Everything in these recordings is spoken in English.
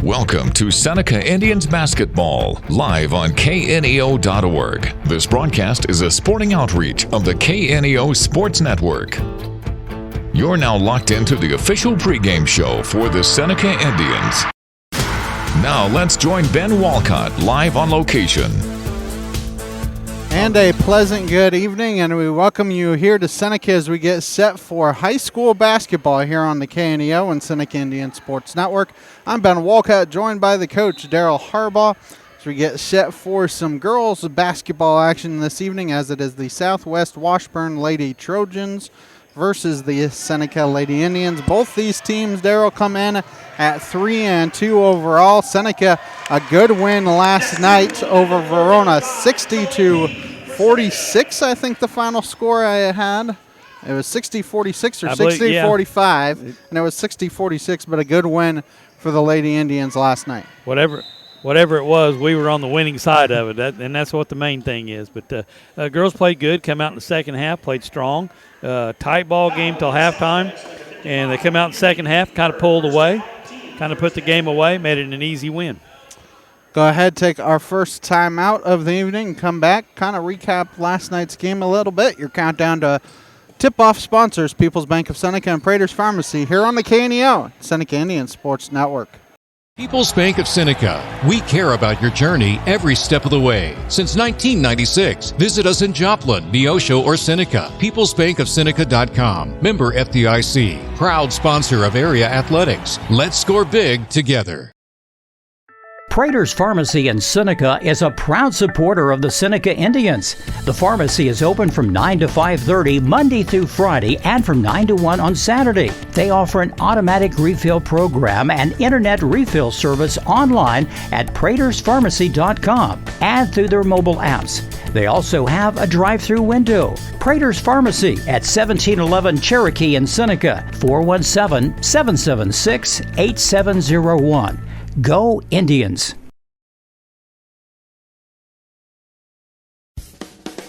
Welcome to Seneca Indians Basketball, live on kneo.org. This broadcast is a sporting outreach of the KNEO Sports Network. You're now locked into the official pregame show for the Seneca Indians. Now let's join Ben Walcott live on location. And a pleasant good evening, and we welcome you here to Seneca as we get set for high school basketball here on the KNEO and Seneca Indian Sports Network. I'm Ben Walcott, joined by the coach, Daryl Harbaugh, as we get set for some girls basketball action this evening, as it is the Southwest Washburn Lady Trojans versus the Seneca Lady Indians. Both these teams, Daryl, come in at 3-2 overall. Seneca, a good win last night over Verona, 60-46, I think the final score I had. It was 60-46 or 60-45, and it was 60-46, but a good win for the Lady Indians last night. Whatever it was, we were on the winning side of it, and that's what the main thing is. But girls played good, come out in the second half, played strong. Tight ball game till halftime, and they come out in the second half, kind of pulled away, kind of put the game away, made it an easy win. Go ahead, take our first time out of the evening, come back, kind of recap last night's game a little bit. Your countdown to tip-off sponsors, People's Bank of Seneca and Prater's Pharmacy, here on the KNEO, Seneca Indian Sports Network. People's Bank of Seneca. We care about your journey every step of the way. Since 1996, visit us in Joplin, Neosho, or Seneca. PeoplesBankOfSeneca.com. Member FDIC. Proud sponsor of area athletics. Let's score big together. Prater's Pharmacy in Seneca is a proud supporter of the Seneca Indians. The pharmacy is open from 9 to 5:30 Monday through Friday and from 9 to 1 on Saturday. They offer an automatic refill program and internet refill service online at praterspharmacy.com and through their mobile apps. They also have a drive-through window. Prater's Pharmacy at 1711 Cherokee in Seneca, 417-776-8701. Go Indians!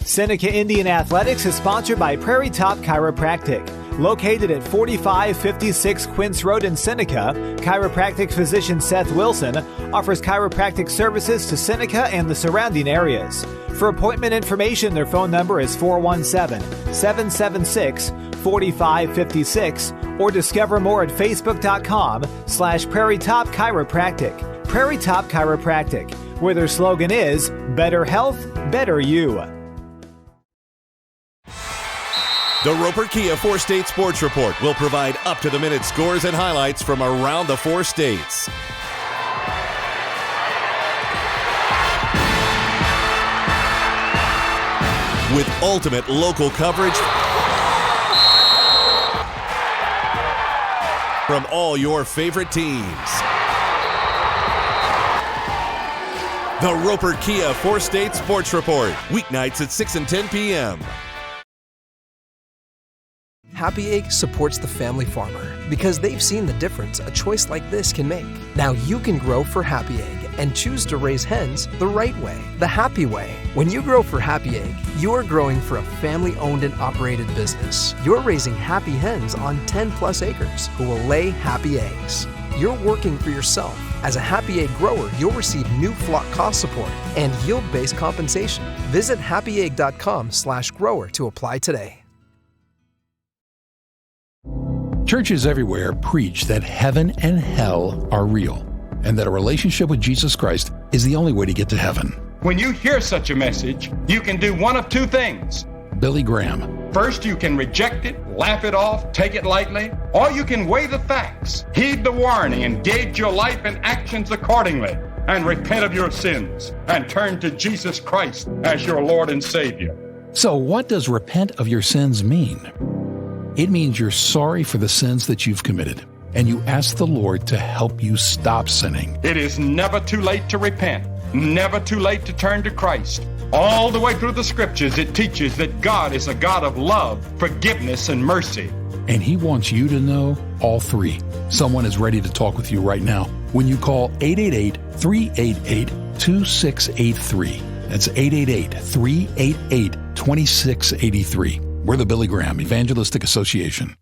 Seneca Indian Athletics is sponsored by Prairie Top Chiropractic. Located at 4556 Quince Road in Seneca, chiropractic physician Seth Wilson offers chiropractic services to Seneca and the surrounding areas. For appointment information, their phone number is 417-776-4556 or discover more at facebook.com/Prairie Top Chiropractic. Prairie Top Chiropractic, where their slogan is, better health, better you. The Roper Kia 4-State Sports Report will provide up-to-the-minute scores and highlights from around the 4 states. With ultimate local coverage from all your favorite teams. The Roper Kia 4-State Sports Report, weeknights at 6 and 10 p.m. Happy Egg supports the family farmer because they've seen the difference a choice like this can make. Now you can grow for Happy Egg and choose to raise hens the right way, the happy way. When you grow for Happy Egg, you're growing for a family-owned and operated business. You're raising happy hens on 10-plus acres who will lay happy eggs. You're working for yourself. As a Happy Egg grower, you'll receive new flock cost support and yield-based compensation. Visit happyegg.com/grower to apply today. Churches everywhere preach that heaven and hell are real, and that a relationship with Jesus Christ is the only way to get to heaven. When you hear such a message, you can do one of two things. Billy Graham. First, you can reject it, laugh it off, take it lightly, or you can weigh the facts, heed the warning, and gauge your life and actions accordingly, and repent of your sins, and turn to Jesus Christ as your Lord and Savior. So what does repent of your sins mean? It means you're sorry for the sins that you've committed, and you ask the Lord to help you stop sinning. It is never too late to repent, never too late to turn to Christ. All the way through the scriptures, it teaches that God is a God of love, forgiveness, and mercy. And He wants you to know all three. Someone is ready to talk with you right now when you call 888-388-2683. That's 888-388-2683. We're the Billy Graham Evangelistic Association.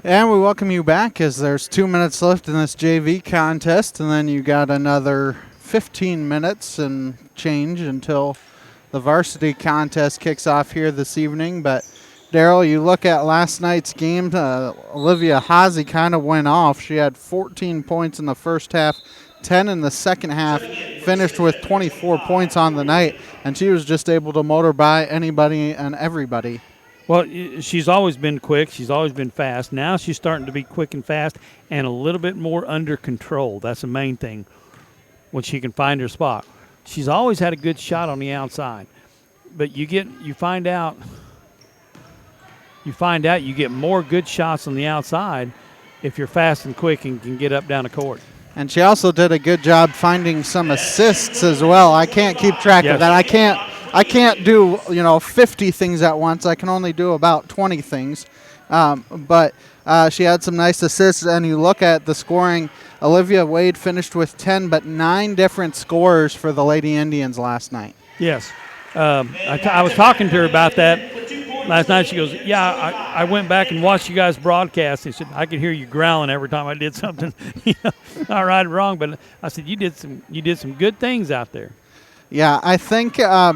And we welcome you back as there's 2 minutes left in this JV contest, and then you got another 15 minutes and change until the varsity contest kicks off here this evening. But Daryl, you look at last night's game, Olivia Haase kind of went off. She had 14 points in the first half, 10 in the second half, finished with 24 points on the night, and she was just able to motor by anybody and everybody. Well, she's always been quick. She's always been fast. Now she's starting to be quick and fast and a little bit more under control. That's the main thing when she can find her spot. She's always had a good shot on the outside. But you find out you get more good shots on the outside if you're fast and quick and can get up down the court. And she also did a good job finding some assists as well. I can't keep track of that. I can't do 50 things at once. I can only do about 20 things. But she had some nice assists, and you look at the scoring. Olivia Wade finished with 10, but 9 different scorers for the Lady Indians last night. Yes. I was talking to her about that last night. She goes, yeah, I went back and watched you guys broadcast. And she said, I could hear you growling every time I did something, not right or wrong. But I said, you did some good things out there. Yeah, I think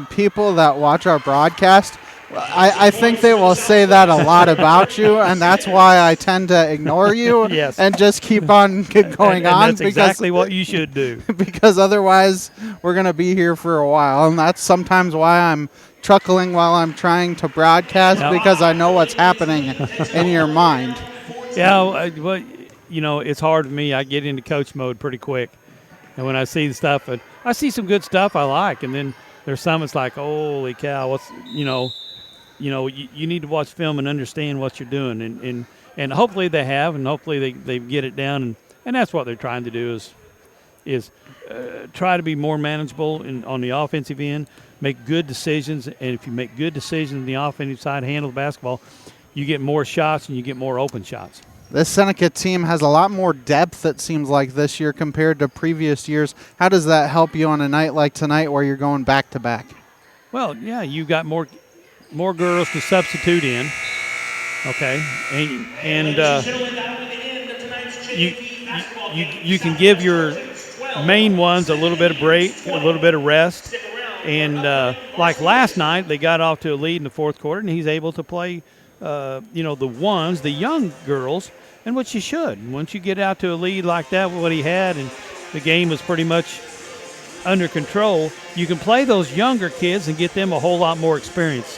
people that watch our broadcast, I think they will say that a lot about you, and that's why I tend to ignore you yes. and just keep on going on. That's exactly what you should do. Because otherwise we're going to be here for a while, and that's sometimes why I'm chuckling while I'm trying to broadcast, because I know what's happening in your mind. Yeah, well, it's hard for me. I get into coach mode pretty quick. And when I see the stuff, and I see some good stuff I like, and then there's some it's like, holy cow, what's you need to watch film and understand what you're doing, and hopefully they have, and hopefully they get it down, and that's what they're trying to do is try to be more manageable on the offensive end, make good decisions, and if you make good decisions on the offensive side, handle the basketball, you get more shots and you get more open shots. This Seneca team has a lot more depth, it seems like, this year compared to previous years. How does that help you on a night like tonight where you're going back-to-back? Well, yeah, you've got more girls to substitute in, okay? And you can give your main ones a little bit of break, a little bit of rest. And like last night, they got off to a lead in the fourth quarter, and he's able to play the young girls, and what you should. Once you get out to a lead like that, what he had, and the game was pretty much under control, you can play those younger kids and get them a whole lot more experience.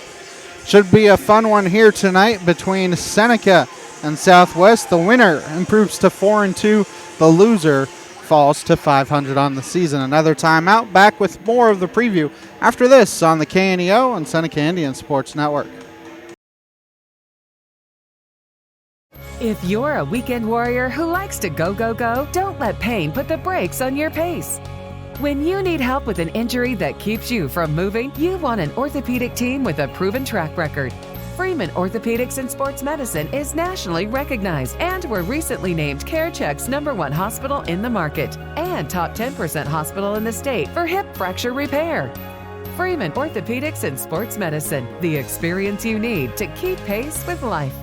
Should be a fun one here tonight between Seneca and Southwest. The winner improves to 4-2. The loser falls to 500 on the season. Another timeout. Back with more of the preview after this on the KNEO and Seneca Indian Sports Network. If you're a weekend warrior who likes to go, go, go, don't let pain put the brakes on your pace. When you need help with an injury that keeps you from moving, you want an orthopedic team with a proven track record. Freeman Orthopedics and Sports Medicine is nationally recognized, and were recently named CareCheck's #1 hospital in the market and top 10% hospital in the state for hip fracture repair. Freeman Orthopedics and Sports Medicine, the experience you need to keep pace with life.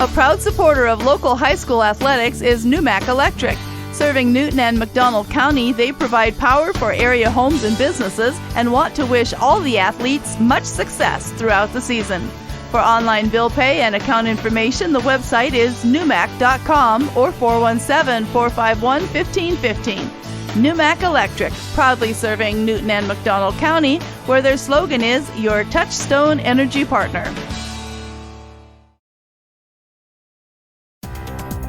A proud supporter of local high school athletics is Numac Electric. Serving Newton and McDonald County, they provide power for area homes and businesses and want to wish all the athletes much success throughout the season. For online bill pay and account information, the website is numac.com or 417-451-1515. Numac Electric, proudly serving Newton and McDonald County, where their slogan is your touchstone energy partner.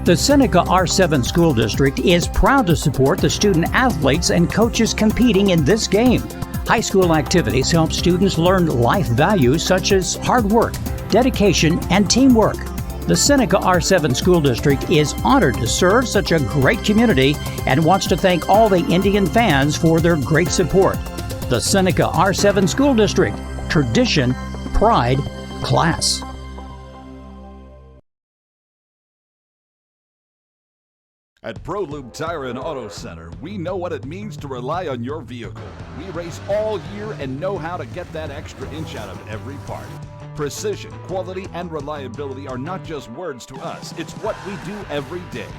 The Seneca R7 School District is proud to support the student athletes and coaches competing in this game. High school activities help students learn life values such as hard work, dedication, and teamwork. The Seneca R7 School District is honored to serve such a great community and wants to thank all the Indian fans for their great support. The Seneca R7 School District, tradition, pride, class. At ProLube Tire and Auto Center, we know what it means to rely on your vehicle. We race all year and know how to get that extra inch out of every part. Precision, quality, and reliability are not just words to us. It's what we do every day.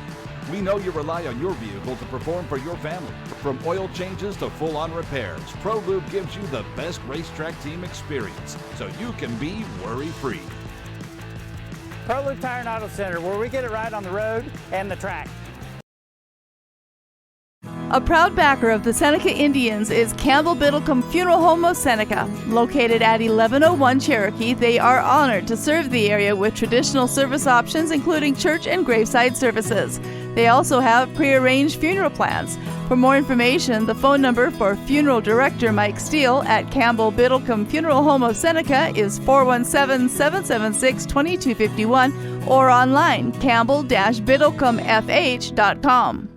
We know you rely on your vehicle to perform for your family. From oil changes to full-on repairs, ProLube gives you the best racetrack team experience so you can be worry-free. ProLube Tire and Auto Center, where we get it right on the road and the track. A proud backer of the Seneca Indians is Campbell Biddlecombe Funeral Home of Seneca. Located at 1101 Cherokee, they are honored to serve the area with traditional service options including church and graveside services. They also have prearranged funeral plans. For more information, the phone number for Funeral Director Mike Steele at Campbell Biddlecombe Funeral Home of Seneca is 417-776-2251 or online campbell-biddlecomefh.com.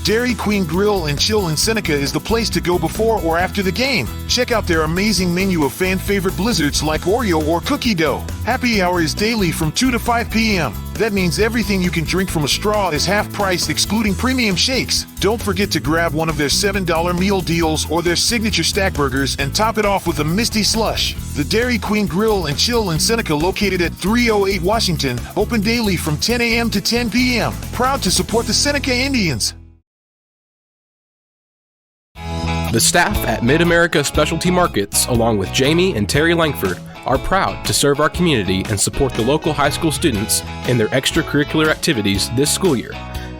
Dairy Queen Grill and Chill in Seneca is the place to go before or after the game. Check out their amazing menu of fan-favorite blizzards like Oreo or cookie dough. Happy hour is daily from 2 to 5 p.m. That means everything you can drink from a straw is half price, excluding premium shakes. Don't forget to grab one of their $7 meal deals or their signature stack burgers and top it off with a Misty Slush. The Dairy Queen Grill and Chill in Seneca, located at 308 Washington, open daily from 10 a.m. to 10 p.m. Proud to support the Seneca Indians. The staff at Mid-America Specialty Markets, along with Jamie and Terry Langford, are proud to serve our community and support the local high school students in their extracurricular activities this school year.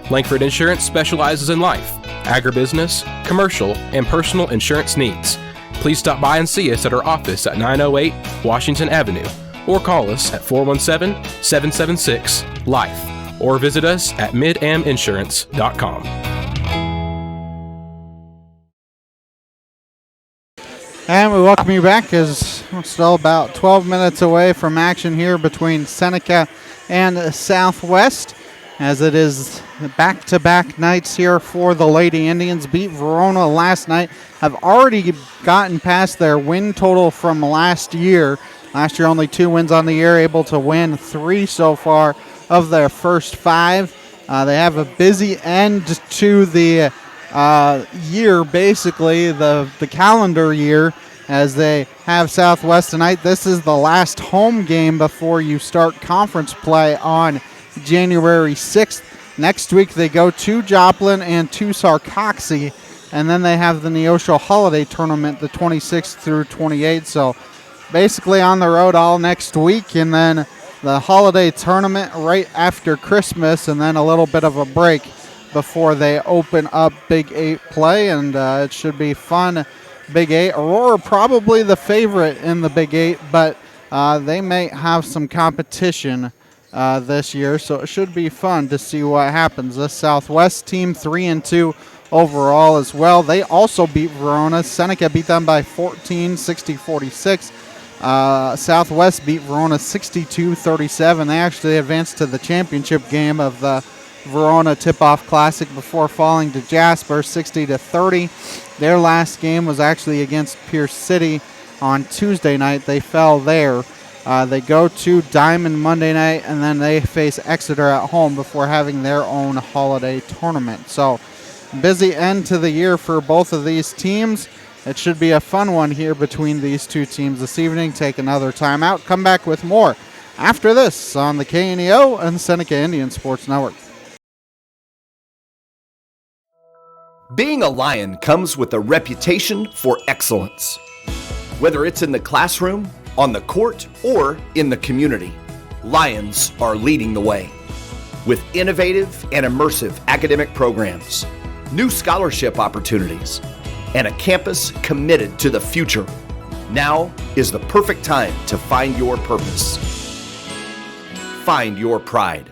Langford Insurance specializes in life, agribusiness, commercial, and personal insurance needs. Please stop by and see us at our office at 908 Washington Avenue, or call us at 417-776-LIFE, or visit us at midaminsurance.com. And we welcome you back as we're still about 12 minutes away from action here between Seneca and Southwest, as it is back-to-back nights here for the Lady Indians. Beat Verona last night, have already gotten past their win total from last year. Last year only 2 wins on the year, able to win 3 so far of their first 5. They have a busy end to the year, basically the calendar year, as they have Southwest tonight. This is the last home game before you start conference play on January 6th. Next week they go to Joplin and to Sarcoxie, and then they have the Neosho Holiday Tournament the 26th through 28th. So basically on the road all next week, and then the holiday tournament right after Christmas, and then a little bit of a break before they open up Big 8 play, and it should be fun. Big 8. Aurora probably the favorite in the Big 8, but they may have some competition this year, so it should be fun to see what happens. This Southwest team 3-2 overall as well. They also beat Verona. Seneca beat them by 14, 60-46. Southwest beat Verona 62-37. They actually advanced to the championship game of the Verona Tip-Off Classic before falling to Jasper 60-30. Their last game was actually against Pierce City on Tuesday night. They fell there. They go to Diamond Monday night, and then they face Exeter at home before having their own holiday tournament. So busy end to the year for both of these teams. It should be a fun one here between these two teams this evening. Take another timeout. Come back with more after this on the KNEO and Seneca Indian Sports Network. Being a Lion comes with a reputation for excellence. Whether it's in the classroom, on the court, or in the community, Lions are leading the way. With innovative and immersive academic programs, new scholarship opportunities, and a campus committed to the future, now is the perfect time to find your purpose. Find your pride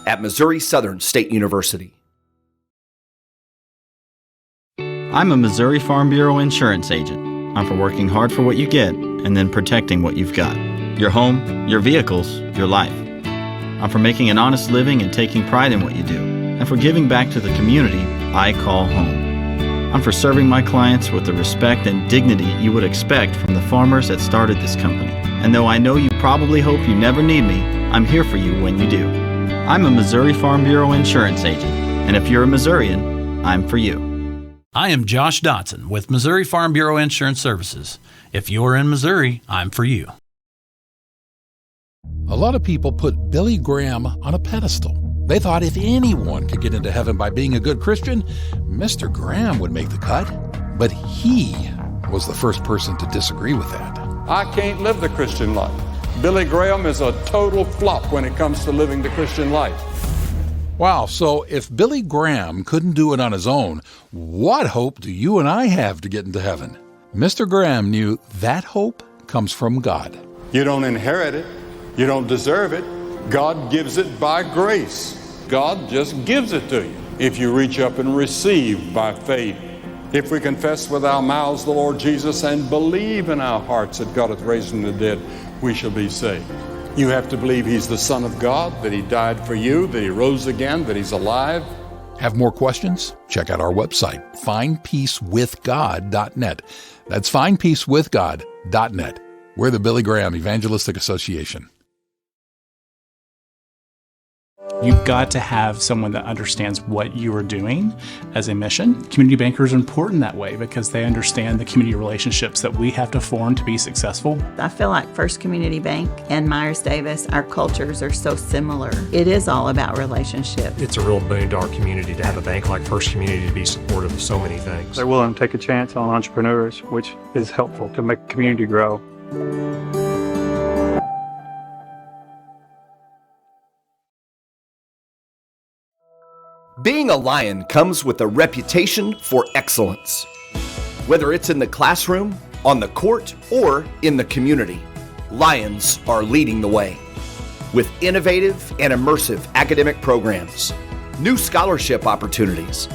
at Missouri Southern State University. I'm a Missouri Farm Bureau insurance agent. I'm for working hard for what you get and then protecting what you've got. Your home, your vehicles, your life. I'm for making an honest living and taking pride in what you do, and for giving back to the community I call home. I'm for serving my clients with the respect and dignity you would expect from the farmers that started this company. And though I know you probably hope you never need me, I'm here for you when you do. I'm a Missouri Farm Bureau insurance agent, and if you're a Missourian, I'm for you. I am Josh Dotson with Missouri Farm Bureau Insurance Services. If you're in Missouri, I'm for you. A lot of people put Billy Graham on a pedestal. They thought if anyone could get into heaven by being a good Christian, Mr. Graham would make the cut. But he was the first person to disagree with that. I can't live the Christian life. Billy Graham is a total flop when it comes to living the Christian life. Wow, so if Billy Graham couldn't do it on his own, what hope do you and I have to get into heaven? Mr. Graham knew that hope comes from God. You don't inherit it. You don't deserve it. God gives it by grace. God just gives it to you if you reach up and receive by faith. If we confess with our mouths the Lord Jesus and believe in our hearts that God hath raised him from the dead, we shall be saved. You have to believe he's the Son of God, that he died for you, that he rose again, that he's alive. Have more questions? Check out our website, findpeacewithgod.net. That's findpeacewithgod.net. We're the Billy Graham Evangelistic Association. You've got to have someone that understands what you are doing as a mission. Community bankers are important that way because they understand the community relationships that we have to form to be successful. I feel like First Community Bank and Myers-Davis, our cultures are so similar. It is all about relationship. It's a real boon to our community to have a bank like First Community to be supportive of so many things. They're willing to take a chance on entrepreneurs, which is helpful to make the community grow. Being a Lion comes with a reputation for excellence. Whether it's in the classroom, on the court, or in the community, Lions are leading the way. With innovative and immersive academic programs, new scholarship opportunities,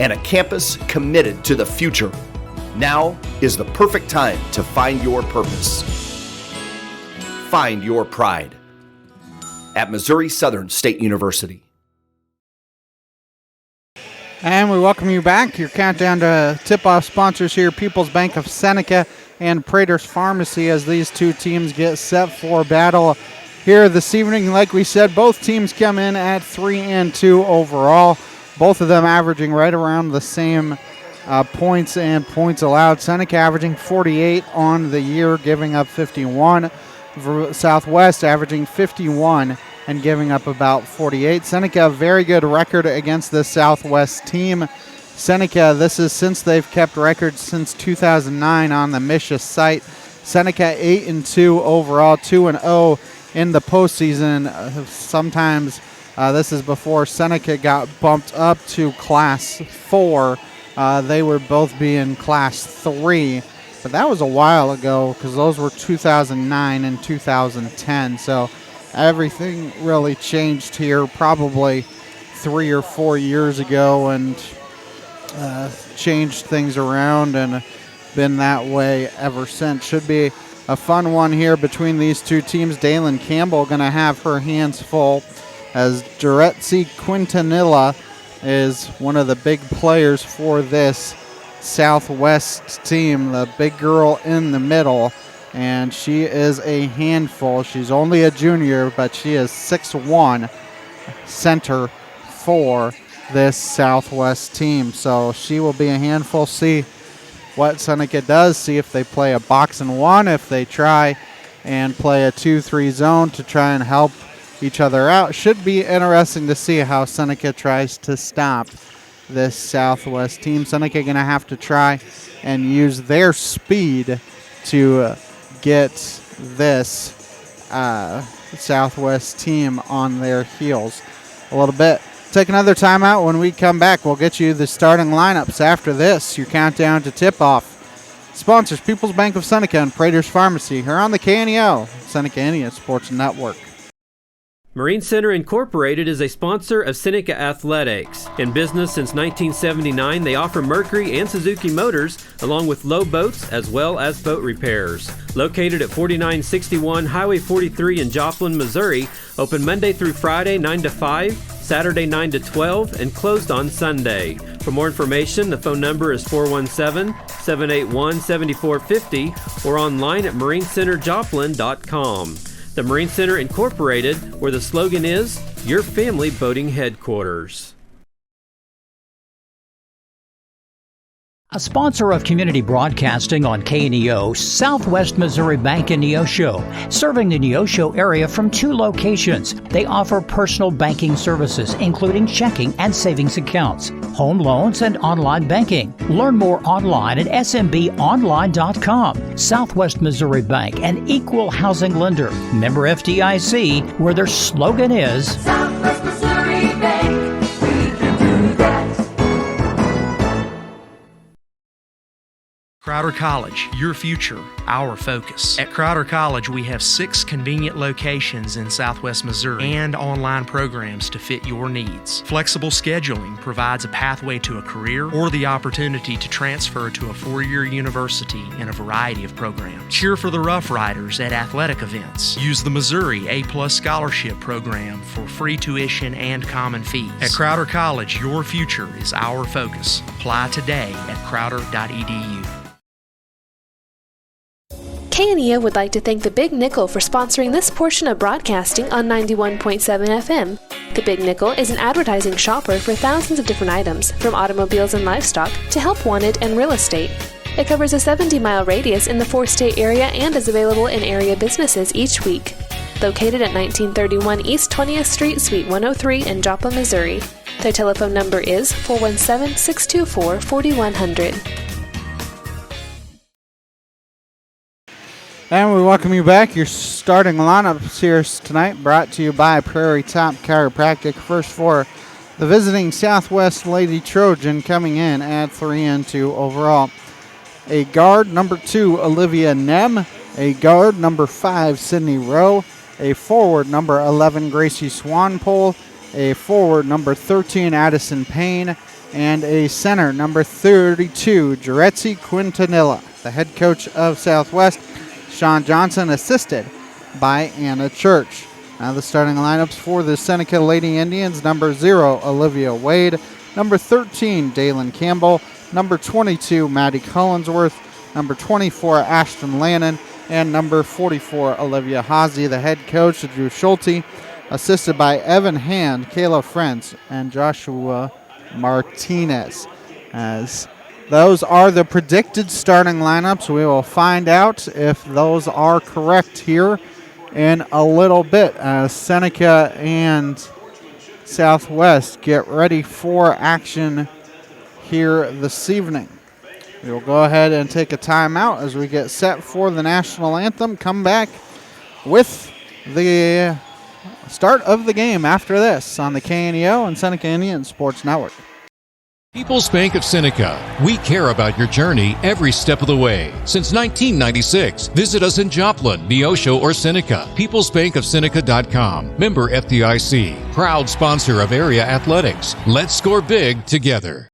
and a campus committed to the future, now is the perfect time to find your purpose. Find your pride at Missouri Southern State University. And we welcome you back. Your countdown to tip-off sponsors here, People's Bank of Seneca and Prater's Pharmacy, as these two teams get set for battle here this evening. Like we said, both teams come in at 3-2 overall. Both of them averaging right around the same points and points allowed. Seneca averaging 48 on the year, giving up 51. Southwest averaging 51 and giving up about 48. Seneca, a very good record against the Southwest team. Seneca, this is since they've kept records since 2009 on the Misha site. Seneca 8-2 overall, 2-0 in the postseason. Sometimes this is before Seneca got bumped up to Class 4. They would both be in Class 3. But that was a while ago because those were 2009 and 2010. So everything really changed here probably 3 or 4 years ago and changed things around and been that way ever since. Should be a fun one here between these two teams. Dalen Campbell going to have her hands full as Duretzi Quintanilla is one of the big players for this Southwest team, the big girl in the middle, and she is a handful. She's only a junior, but she is 6'1", center for this Southwest team. So she will be a handful. See what Seneca does, see if they play a box and one, if they try and play a 2-3 zone to try and help each other out. Should be interesting to see how Seneca tries to stop this Southwest team. Seneca going to have to try and use their speed to get this Southwest team on their heels a little bit. Take another timeout. When we come back, we'll get you the starting lineups after this. Your countdown to tip-off. Sponsors, People's Bank of Seneca and Prater's Pharmacy here on the KNEO, Seneca Indian Sports Network. Marine Center Incorporated is a sponsor of Seneca Athletics. In business since 1979, they offer Mercury and Suzuki motors, along with low boats as well as boat repairs. Located at 4961 Highway 43 in Joplin, Missouri, open Monday through Friday 9 to 5, Saturday 9 to 12, and closed on Sunday. For more information, the phone number is 417-781-7450 or online at marinecenterjoplin.com. The Marine Center Incorporated, where the slogan is, your family boating headquarters. A sponsor of community broadcasting on KNEO, Southwest Missouri Bank in Neosho, serving the Neosho area from 2 locations. They offer personal banking services, including checking and savings accounts, home loans, and online banking. Learn more online at smbonline.com. Southwest Missouri Bank, an equal housing lender. Member FDIC, where their slogan is Southwest Missouri Bank, we can do that. Crowder College, your future, our focus. At Crowder College, we have 6 convenient locations in Southwest Missouri and online programs to fit your needs. Flexible scheduling provides a pathway to a career or the opportunity to transfer to a 4-year university in a variety of programs. Cheer for the Rough Riders at athletic events. Use the Missouri A+ Scholarship Program for free tuition and common fees. At Crowder College, your future is our focus. Apply today at crowder.edu. KNEO would like to thank the Big Nickel for sponsoring this portion of broadcasting on 91.7 FM. The Big Nickel is an advertising shopper for thousands of different items, from automobiles and livestock to help wanted and real estate. It covers a 70-mile radius in the 4-state area and is available in area businesses each week. Located at 1931 East 20th Street, Suite 103 in Joplin, Missouri. Their telephone number is 417-624-4100. And we welcome you back. Your starting lineups here tonight brought to you by Prairie Top Chiropractic. First for the visiting Southwest Lady Trojan coming in at 3-2 overall. A guard, number 2, Olivia Nem. A guard, number 5, Sydney Rowe. A forward, number 11, Gracie Swanpole. A forward, number 13, Addison Payne. And a center, number 32, Jaretzi Quintanilla. The head coach of Southwest, Sean Johnson, assisted by Anna Church. Now the starting lineups for the Seneca Lady Indians: number 0, Olivia Wade; number 13, Dalen Campbell; number 22, Maddie Collinsworth; number 24, Ashton Lannon; and number 44, Olivia Haase. The head coach, Drew Schulte, assisted by Evan Hand, Kayla Friends, and Joshua Martinez. As those are the predicted starting lineups. We will find out if those are correct here in a little bit as Seneca and Southwest get ready for action here this evening. We will go ahead and take a timeout as we get set for the national anthem. Come back with the start of the game after this on the KNEO and Seneca Indian Sports Network. People's Bank of Seneca. We care about your journey every step of the way. Since 1996, visit us in Joplin, Neosho, or Seneca. PeoplesBankOfSeneca.com. Member FDIC. Proud sponsor of area athletics. Let's score big together.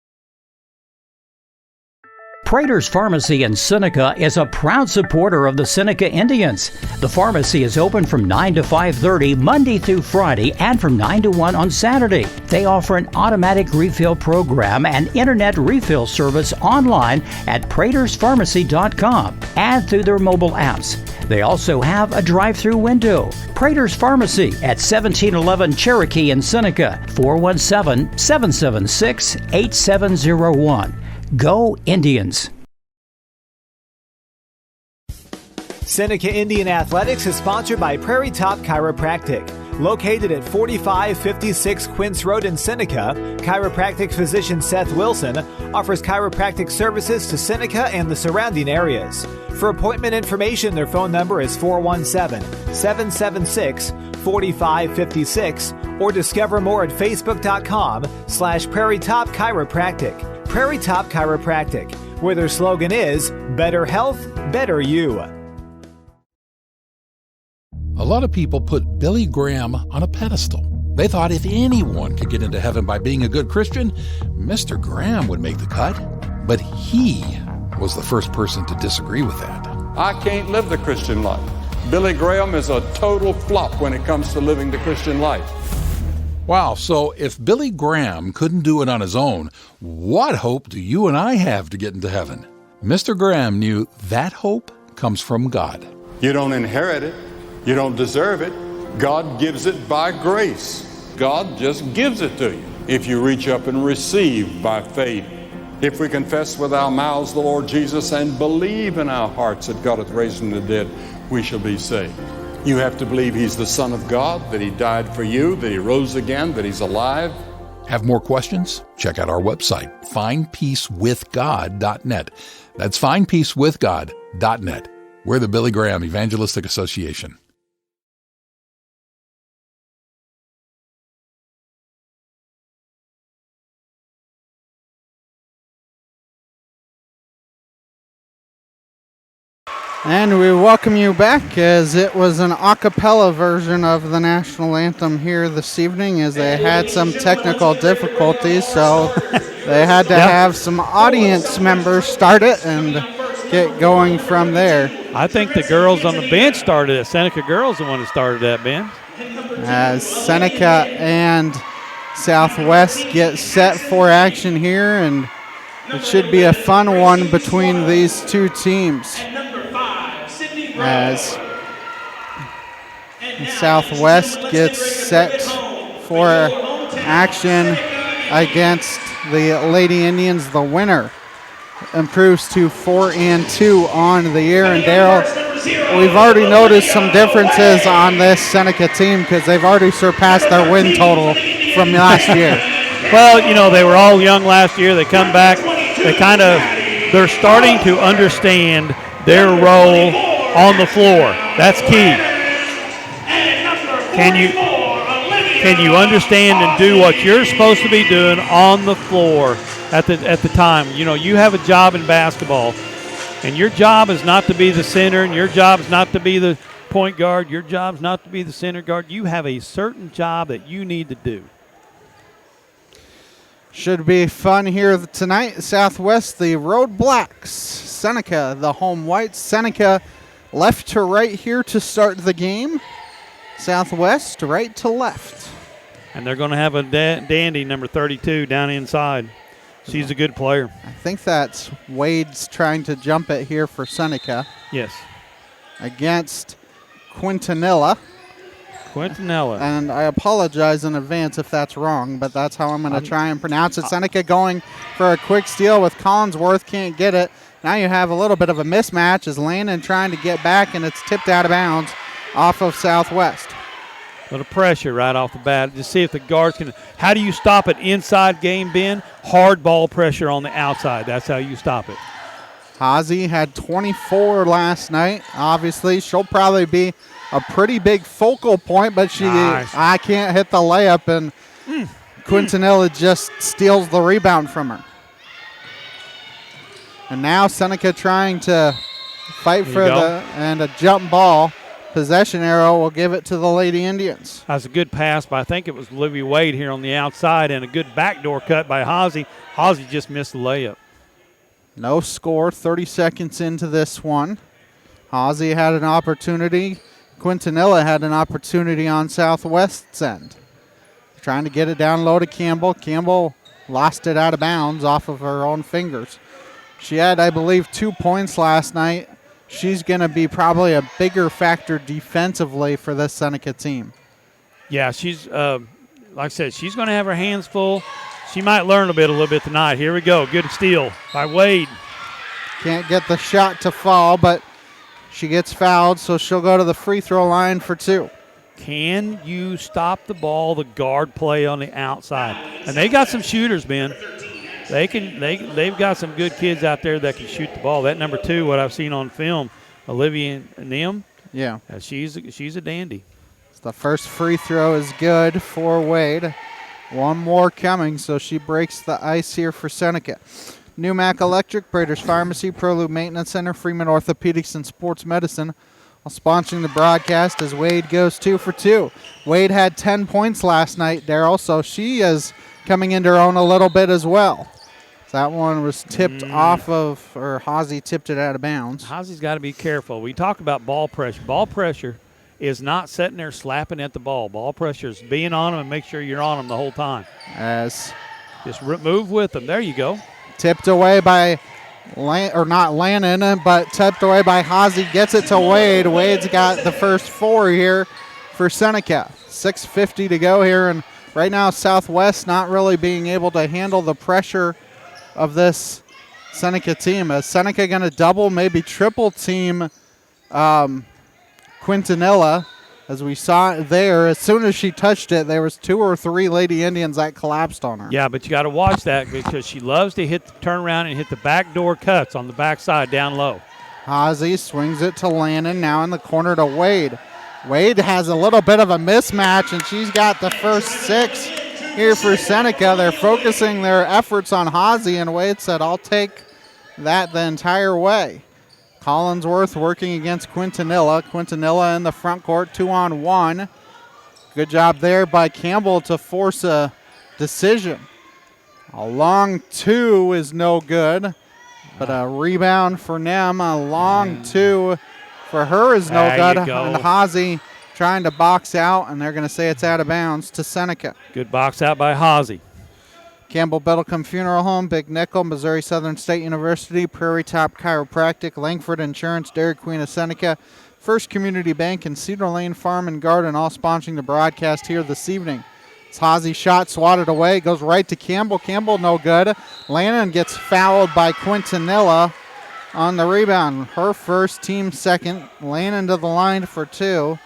Prater's Pharmacy in Seneca is a proud supporter of the Seneca Indians. The pharmacy is open from 9 to 5:30 Monday through Friday and from 9 to 1 on Saturday. They offer an automatic refill program and internet refill service online at praterspharmacy.com and through their mobile apps. They also have a drive-through window. Prater's Pharmacy at 1711 Cherokee in Seneca, 417-776-8701. Go Indians! Seneca Indian Athletics is sponsored by Prairie Top Chiropractic. Located at 4556 Quince Road in Seneca, chiropractic physician Seth Wilson offers chiropractic services to Seneca and the surrounding areas. For appointment information, their phone number is 417-776-4556 or discover more at facebook.com/Prairie Top Chiropractic. Prairie Top Chiropractic, where their slogan is, better health, better you. A lot of people put Billy Graham on a pedestal. They thought if anyone could get into heaven by being a good Christian, Mr. Graham would make the cut. But he was the first person to disagree with that. I can't live the Christian life. Billy Graham is a total flop when it comes to living the Christian life. Wow, so if Billy Graham couldn't do it on his own, what hope do you and I have to get into heaven? Mr. Graham knew that hope comes from God. You don't inherit it. You don't deserve it. God gives it by grace. God just gives it to you if you reach up and receive by faith. If we confess with our mouths the Lord Jesus and believe in our hearts that God hath raised him from the dead, we shall be saved. You have to believe he's the Son of God, that he died for you, that he rose again, that he's alive. Have more questions? Check out our website, findpeacewithgod.net. That's findpeacewithgod.net. We're the Billy Graham Evangelistic Association. And we welcome you back, as it was an a cappella version of the national anthem here this evening, as they had some technical difficulties, so they had to have some audience members start it and get going from there. I think the girls on the bench started it. Seneca girls the one that started that, Ben. As Seneca and Southwest get set for action here, and it should be a fun one between these two teams, as Southwest gets set for action against the Lady Indians. The winner improves to 4-2 on the year. And Darryl, we've already noticed some differences on this Seneca team because they've already surpassed their win total from last year. Well, you know, they were all young last year. They come back. They're starting to understand their role on the floor. That's key. Can you understand and do what you're supposed to be doing on the floor at the time? You know, you have a job in basketball, and your job is not to be the center, and your job is not to be the point guard. Your job is not to be the center guard. You have a certain job that you need to do. Should be fun here tonight. Southwest, the Road Blacks. Seneca, the home whites. Seneca left to right here to start the game. Southwest, right to left. And they're going to have a dandy, number 32, down inside. She's a good player. I think that's Wade's trying to jump it here for Seneca. Yes. Against Quintanilla. And I apologize in advance if that's wrong, but that's how I'm going to try and pronounce it. Seneca going for a quick steal with Collinsworth, can't get it. Now you have a little bit of a mismatch as Landon trying to get back, and it's tipped out of bounds off of Southwest. A little pressure right off the bat. Just see if the guards can. How do you stop an inside game, Ben? Hard ball pressure on the outside. That's how you stop it. Hazy had 24 last night. Obviously, she'll probably be a pretty big focal point, but I can't hit the layup, and Quintanilla just steals the rebound from her. And now Seneca trying to fight for and a jump ball. Possession arrow will give it to the Lady Indians. That's a good pass, but I think it was Olivia Wade here on the outside, and a good backdoor cut by Hazy. Hazy just missed the layup. No score, 30 seconds into this one. Hazy had an opportunity. Quintanilla had an opportunity on Southwest's end. Trying to get it down low to Campbell. Campbell lost it out of bounds off of her own fingers. She had, I believe, 2 points last night. She's going to be probably a bigger factor defensively for this Seneca team. Yeah, she's, like I said, she's going to have her hands full. She might learn a little bit tonight. Here we go. Good steal by Wade. Can't get the shot to fall, but she gets fouled, so she'll go to the free throw line for 2. Can you stop the ball, the guard play on the outside? And they got some shooters, Ben. They've got some good kids out there that can shoot the ball. That number 2, what I've seen on film, Olivia Nim. Yeah. She's a dandy. The first free throw is good for Wade. One more coming, so she breaks the ice here for Seneca. Newmac Electric, Brader's Pharmacy, Prolube Maintenance Center, Freeman Orthopedics and Sports Medicine, all sponsoring the broadcast as Wade goes 2 for 2. Wade had 10 points last night, Darryl, so she is coming into her own a little bit as well. That one was tipped off of, or Hazy tipped it out of bounds. Hazy's got to be careful. We talk about ball pressure. Ball pressure is not sitting there slapping at the ball. Ball pressure is being on them and make sure you're on them the whole time. As just move with them. There you go. Tipped away by Not Lannon, but tipped away by Hazy. Gets it to Wade. Wade's got the first 4 here for Seneca. 6:50 to go here, and right now Southwest not really being able to handle the pressure of this Seneca team. Is Seneca going to double, maybe triple team Quintanilla? As we saw it there, as soon as she touched it, there was 2 or 3 Lady Indians that collapsed on her. Yeah, but you got to watch that because she loves to turn around and hit the backdoor cuts on the backside down low. Hazy swings it to Lannon, now in the corner to Wade. Wade has a little bit of a mismatch, and she's got the first 6 here for Seneca. They're focusing their efforts on Hazy, and Wade said, I'll take that the entire way. Collinsworth working against Quintanilla. Quintanilla in the front court, 2-on-1. Good job there by Campbell to force a decision. A long 2 is no good, but a rebound for Nem. A long 2 for her is no good. And Hazy trying to box out, and they're going to say it's out of bounds to Seneca. Good box out by Hazy. Campbell Biddlecombe Funeral Home, Big Nickel, Missouri Southern State University, Prairie Top Chiropractic, Langford Insurance, Dairy Queen of Seneca, First Community Bank, and Cedar Lane Farm and Garden, all sponsoring the broadcast here this evening. It's Hazy shot swatted away, goes right to Campbell. Campbell no good. Lannon gets fouled by Quintanilla on the rebound. Her first, team second. Lannon to the line for 2.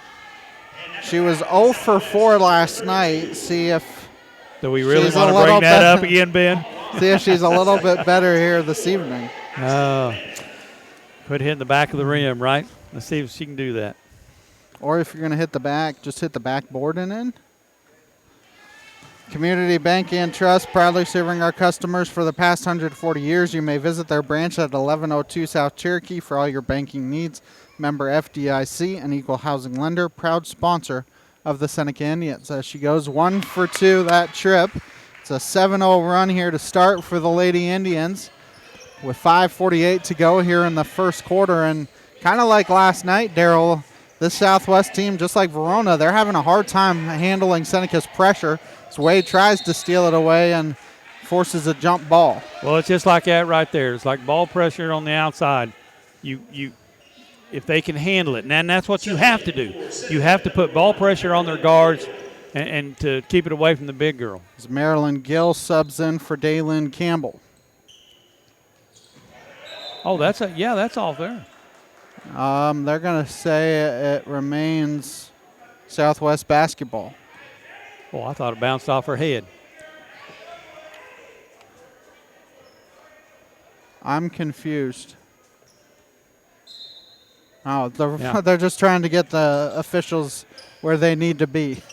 She was 0 for 4 last night. See if do we really want to bring that up again, Ben? See if she's a little bit better here this evening. Quit hitting the back of the rim, right? Let's see if she can do that. Or if you're going to hit the back, just hit the backboard and in. Community Bank and Trust, proudly serving our customers for the past 140 years. You may visit their branch at 1102 South Cherokee for all your banking needs. Member FDIC, an equal housing lender, proud sponsor of the Seneca Indians. As she goes 1 for 2 that trip. It's a 7-0 run here to start for the Lady Indians with 5:48 to go here in the first quarter. And kind of like last night, Darryl, this Southwest team, just like Verona, they're having a hard time handling Seneca's pressure. So Wade tries to steal it away and forces a jump ball. Well, it's just like that right there. It's like ball pressure on the outside. If they can handle it, and that's what you have to do. You have to put ball pressure on their guards and to keep it away from the big girl. As Marilyn Gill subs in for Daylin Campbell. Oh, that's all there. They're going to say it remains Southwest basketball. Oh, I thought it bounced off her head. I'm confused. Oh, they're just trying to get the officials where they need to be.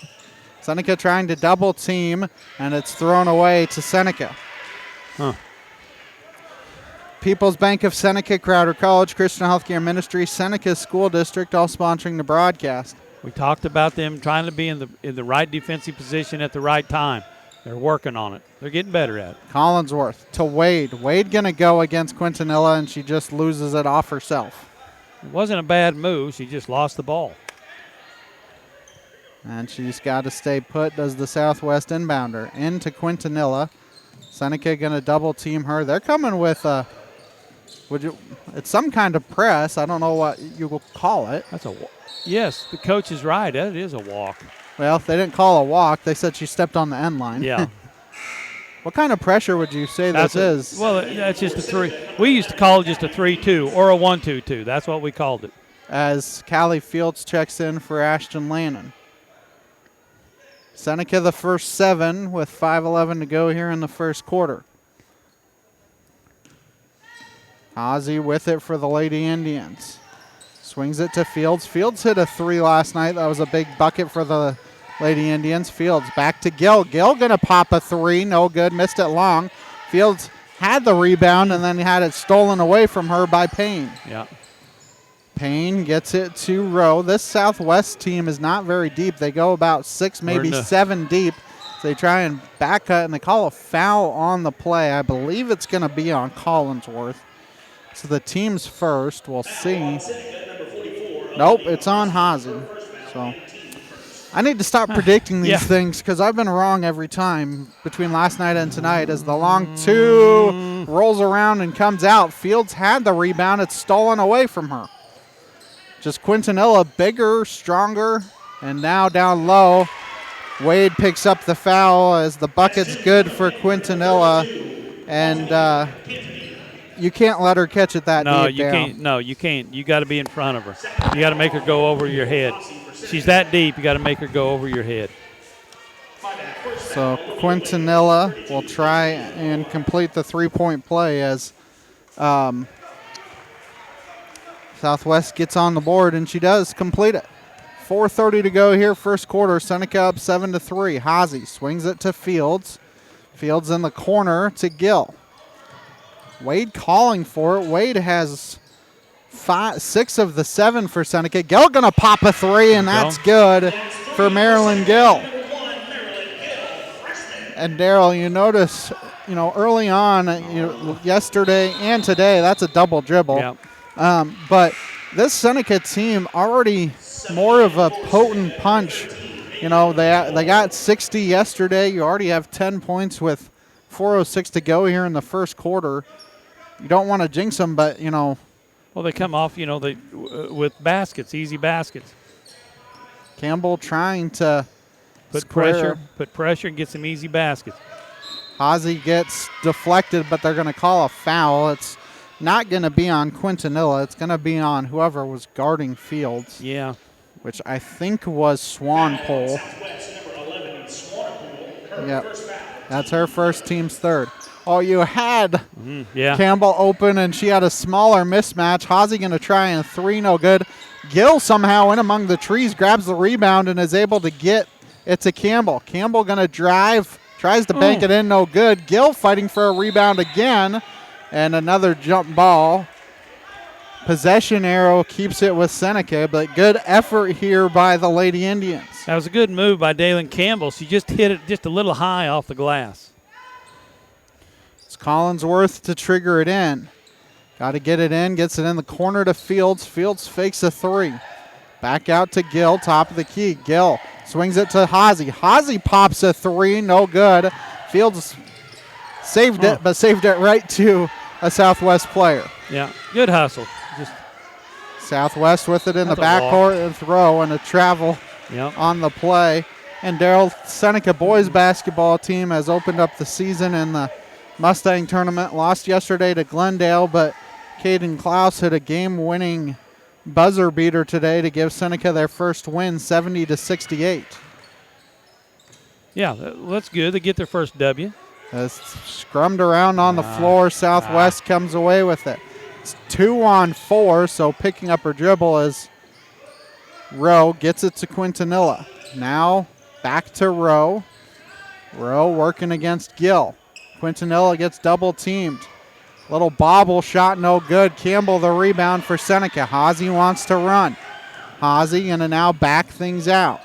Seneca trying to double team, and it's thrown away to Seneca. People's Bank of Seneca, Crowder College, Christian Healthcare Ministry, Seneca School District, all sponsoring the broadcast. We talked about them trying to be in the right defensive position at the right time. They're working on it. They're getting better at it. Collinsworth to Wade. Wade going to go against Quintanilla, and she just loses it off herself. It wasn't a bad move. She just lost the ball. And she's got to stay put, does the Southwest inbounder. Into Quintanilla. Seneca going to double team her. They're coming with it's some kind of press. I don't know what you will call it. Yes, the coach is right. That is a walk. Well, they didn't call a walk. They said she stepped on the end line. Yeah. What kind of pressure would you say this is? Well, that's just a 3. We used to call it just a 3-2 or a 1-2-2. That's what we called it. As Callie Fields checks in for Ashton Lannon. Seneca the first 7 with 5:11 to go here in the first quarter. Ozzie with it for the Lady Indians. Swings it to Fields. Fields hit a 3 last night. That was a big bucket for the Lady Indians. Fields back to Gill. Gill going to pop a 3. No good. Missed it long. Fields had the rebound and then had it stolen away from her by Payne. Yeah. Payne gets it to Rowe. This Southwest team is not very deep. They go about 6, maybe 7 deep. So they try and back cut, and they call a foul on the play. I believe it's going to be on Collinsworth. So the team's first. We'll see. Nope, it's on Hazy. So I need to stop predicting these things because I've been wrong every time between last night and tonight. As the long 2 rolls around and comes out. Fields had the rebound. It's stolen away from her. Just Quintanilla, bigger, stronger, and now down low. Wade picks up the foul as the bucket's good for Quintanilla, and you can't let her catch it that deep. No, you can't. You got to be in front of her. You got to make her go over your head. She's that deep. You got to make her go over your head. So Quintanilla will try and complete the three-point play as Southwest gets on the board, and she does complete it. 4:30 to go here, first quarter. Seneca up 7-3. Hazy swings it to Fields. Fields in the corner to Gill. Wade calling for it. Wade has 6 of the 7 for Seneca. Gill gonna pop a 3, and that's good for Marilyn Gill. And Daryl, you notice, early on, yesterday and today, that's a double dribble. Yep. But this Seneca team already more of a potent punch. They got 60 yesterday. You already have 10 points with 4:06 to go here in the first quarter. You don't want to jinx them, but, Well, they come off, with baskets, easy baskets. Campbell trying to put pressure and get some easy baskets. Hazy gets deflected, but they're going to call a foul. It's not going to be on Quintanilla. It's going to be on whoever was guarding Fields. Yeah. Which I think was Swanpole. Yep. That's her first, team's third. Oh, you had Campbell open, and she had a smaller mismatch. Hazy going to try and 3, no good. Gill somehow in among the trees, grabs the rebound, and is able to get it to Campbell. Campbell going to drive, tries to bank it in, no good. Gill fighting for a rebound again, and another jump ball. Possession arrow keeps it with Seneca, but good effort here by the Lady Indians. That was a good move by Dalen Campbell. She just hit it just a little high off the glass. It's Collinsworth to trigger it in. Got to get it in, gets it in the corner to Fields. Fields fakes a 3. Back out to Gill, top of the key. Gill swings it to Hazy. Hazy pops a 3, no good. Fields saved it, but saved it right to a Southwest player. Yeah, good hustle. Just Southwest with it in the backcourt and throw and a travel on the play. And Daryl, Seneca boys basketball team has opened up the season in the Mustang tournament. Lost yesterday to Glendale, but Caden Klaus hit a game-winning buzzer beater today to give Seneca their first win, 70-68. Yeah, that's good. They get their first W. Scrummed around on the floor. Southwest comes away with it. It's 2-on-4, so picking up her dribble as Rowe gets it to Quintanilla. Now back to Rowe. Rowe working against Gill. Quintanilla gets double teamed. Little bobble shot, no good. Campbell the rebound for Seneca. Hazy wants to run. Hazy going to now back things out.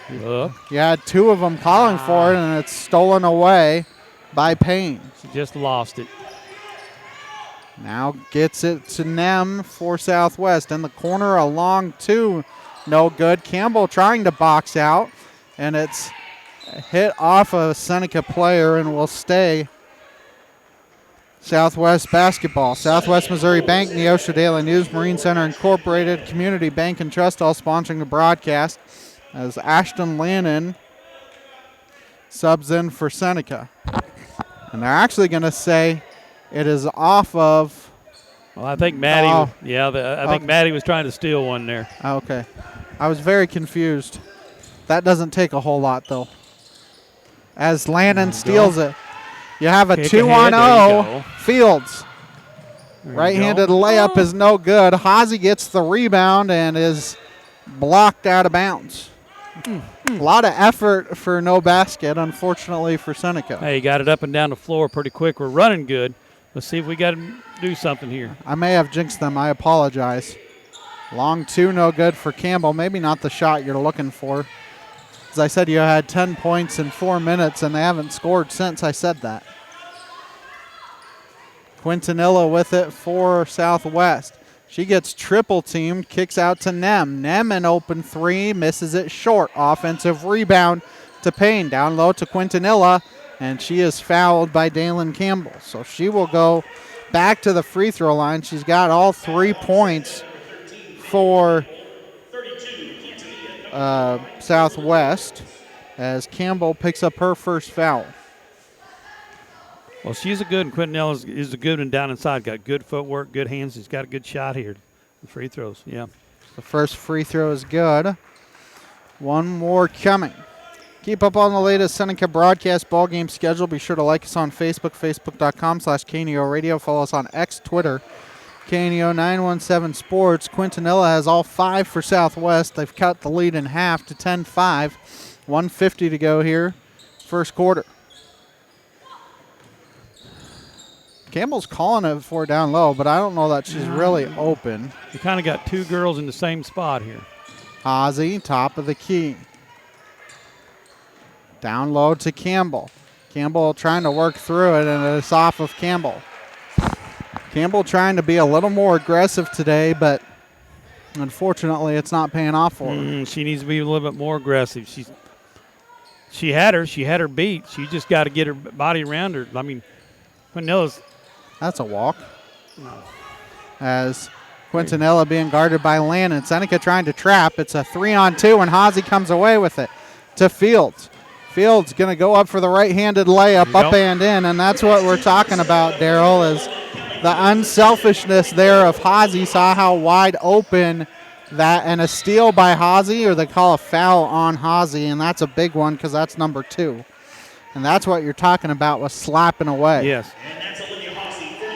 You had 2 of them calling for it, and it's stolen away by Payne. She just lost it. Now gets it to Nem for Southwest. In the corner, a long 2. No good. Campbell trying to box out, and it's hit off a Seneca player and will stay Southwest basketball. Southwest Missouri Bank, Neosho Daily News, Marine Center Incorporated, Community Bank and Trust all sponsoring the broadcast as Ashton Lannon subs in for Seneca. And they're actually going to say it is off of. Well, I think Maddie. I think Maddie was trying to steal one there. Okay, I was very confused. That doesn't take a whole lot though. As Lannon steals it, you have a 2-on-0. Fields. Right-handed layup is no good. Hazy gets the rebound and is blocked out of bounds. A lot of effort for no basket, unfortunately, for Seneca. Hey, got it up and down the floor pretty quick. We're running good. Let's see if we got to do something here. I may have jinxed them. I apologize. Long 2, no good for Campbell. Maybe not the shot you're looking for. As I said, you had 10 points in 4 minutes, and they haven't scored since I said that. Quintanilla with it for Southwest. She gets triple teamed, kicks out to Nem. Nem an open 3, misses it short. Offensive rebound to Payne. Down low to Quintanilla. and she is fouled by Dalen Campbell. So she will go back to the free throw line. She's got all 3 points for Southwest as Campbell picks up her first foul. Well, she's a good, and Quintanilla is a good one down inside. Got good footwork, good hands. He's got a good shot here. The free throws, yeah. The first free throw is good. One more coming. Keep up on the latest Seneca broadcast ball game schedule. Be sure to like us on Facebook, facebook.com/KNEO Radio. Follow us on X, Twitter, KNEO 917 Sports. Quintanilla has all 5 for Southwest. They've cut the lead in half to 10-5. 1:50 to go here, first quarter. Campbell's calling it for down low, but I don't know that she's really open. You kind of got 2 girls in the same spot here. Ozzie, top of the key. Down low to Campbell. Campbell trying to work through it, and it's off of Campbell. Campbell trying to be a little more aggressive today, but unfortunately it's not paying off for her. She needs to be a little bit more aggressive. She had her beat. She just got to get her body around her. I mean, Quintanilla's. That's a walk. As Quintanilla being guarded by Lannon. Seneca trying to trap. It's a 3-on-2, and Haase comes away with it to Fields. Fields going to go up for the right-handed layup, up and in, and that's what we're talking about, Daryl, is the unselfishness there of Haase. Saw how wide open that, and a steal by Haase, or they call a foul on Haase, and that's a big one because that's number 2. And that's what you're talking about with slapping away. Yes.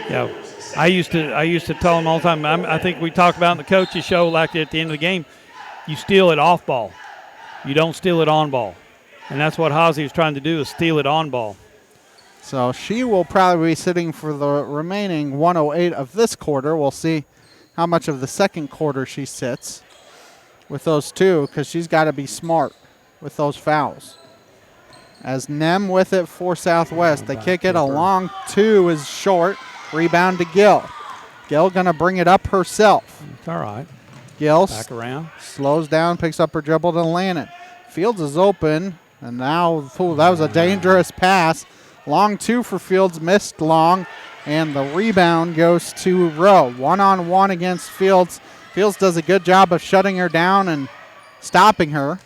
Yeah, I used to tell them all the time. I think we talked about in the coaches show, like at the end of the game, you steal it off ball. You don't steal it on ball. And that's what Haase was trying to do, is steal it on ball. So she will probably be sitting for the remaining 108 of this quarter. We'll see how much of the second quarter she sits with those 2, because she's got to be smart with those fouls. As Nem with it for Southwest. They kick it. A long 2 is short. Rebound to Gill. Gill going to bring it up herself. It's all right. Gill back around. Slows down, picks up her dribble to Lannon. Fields is open, and now that was a dangerous pass. Long 2 for Fields, missed long, and the rebound goes to Rowe. 1-on-1 against Fields. Fields does a good job of shutting her down and stopping her.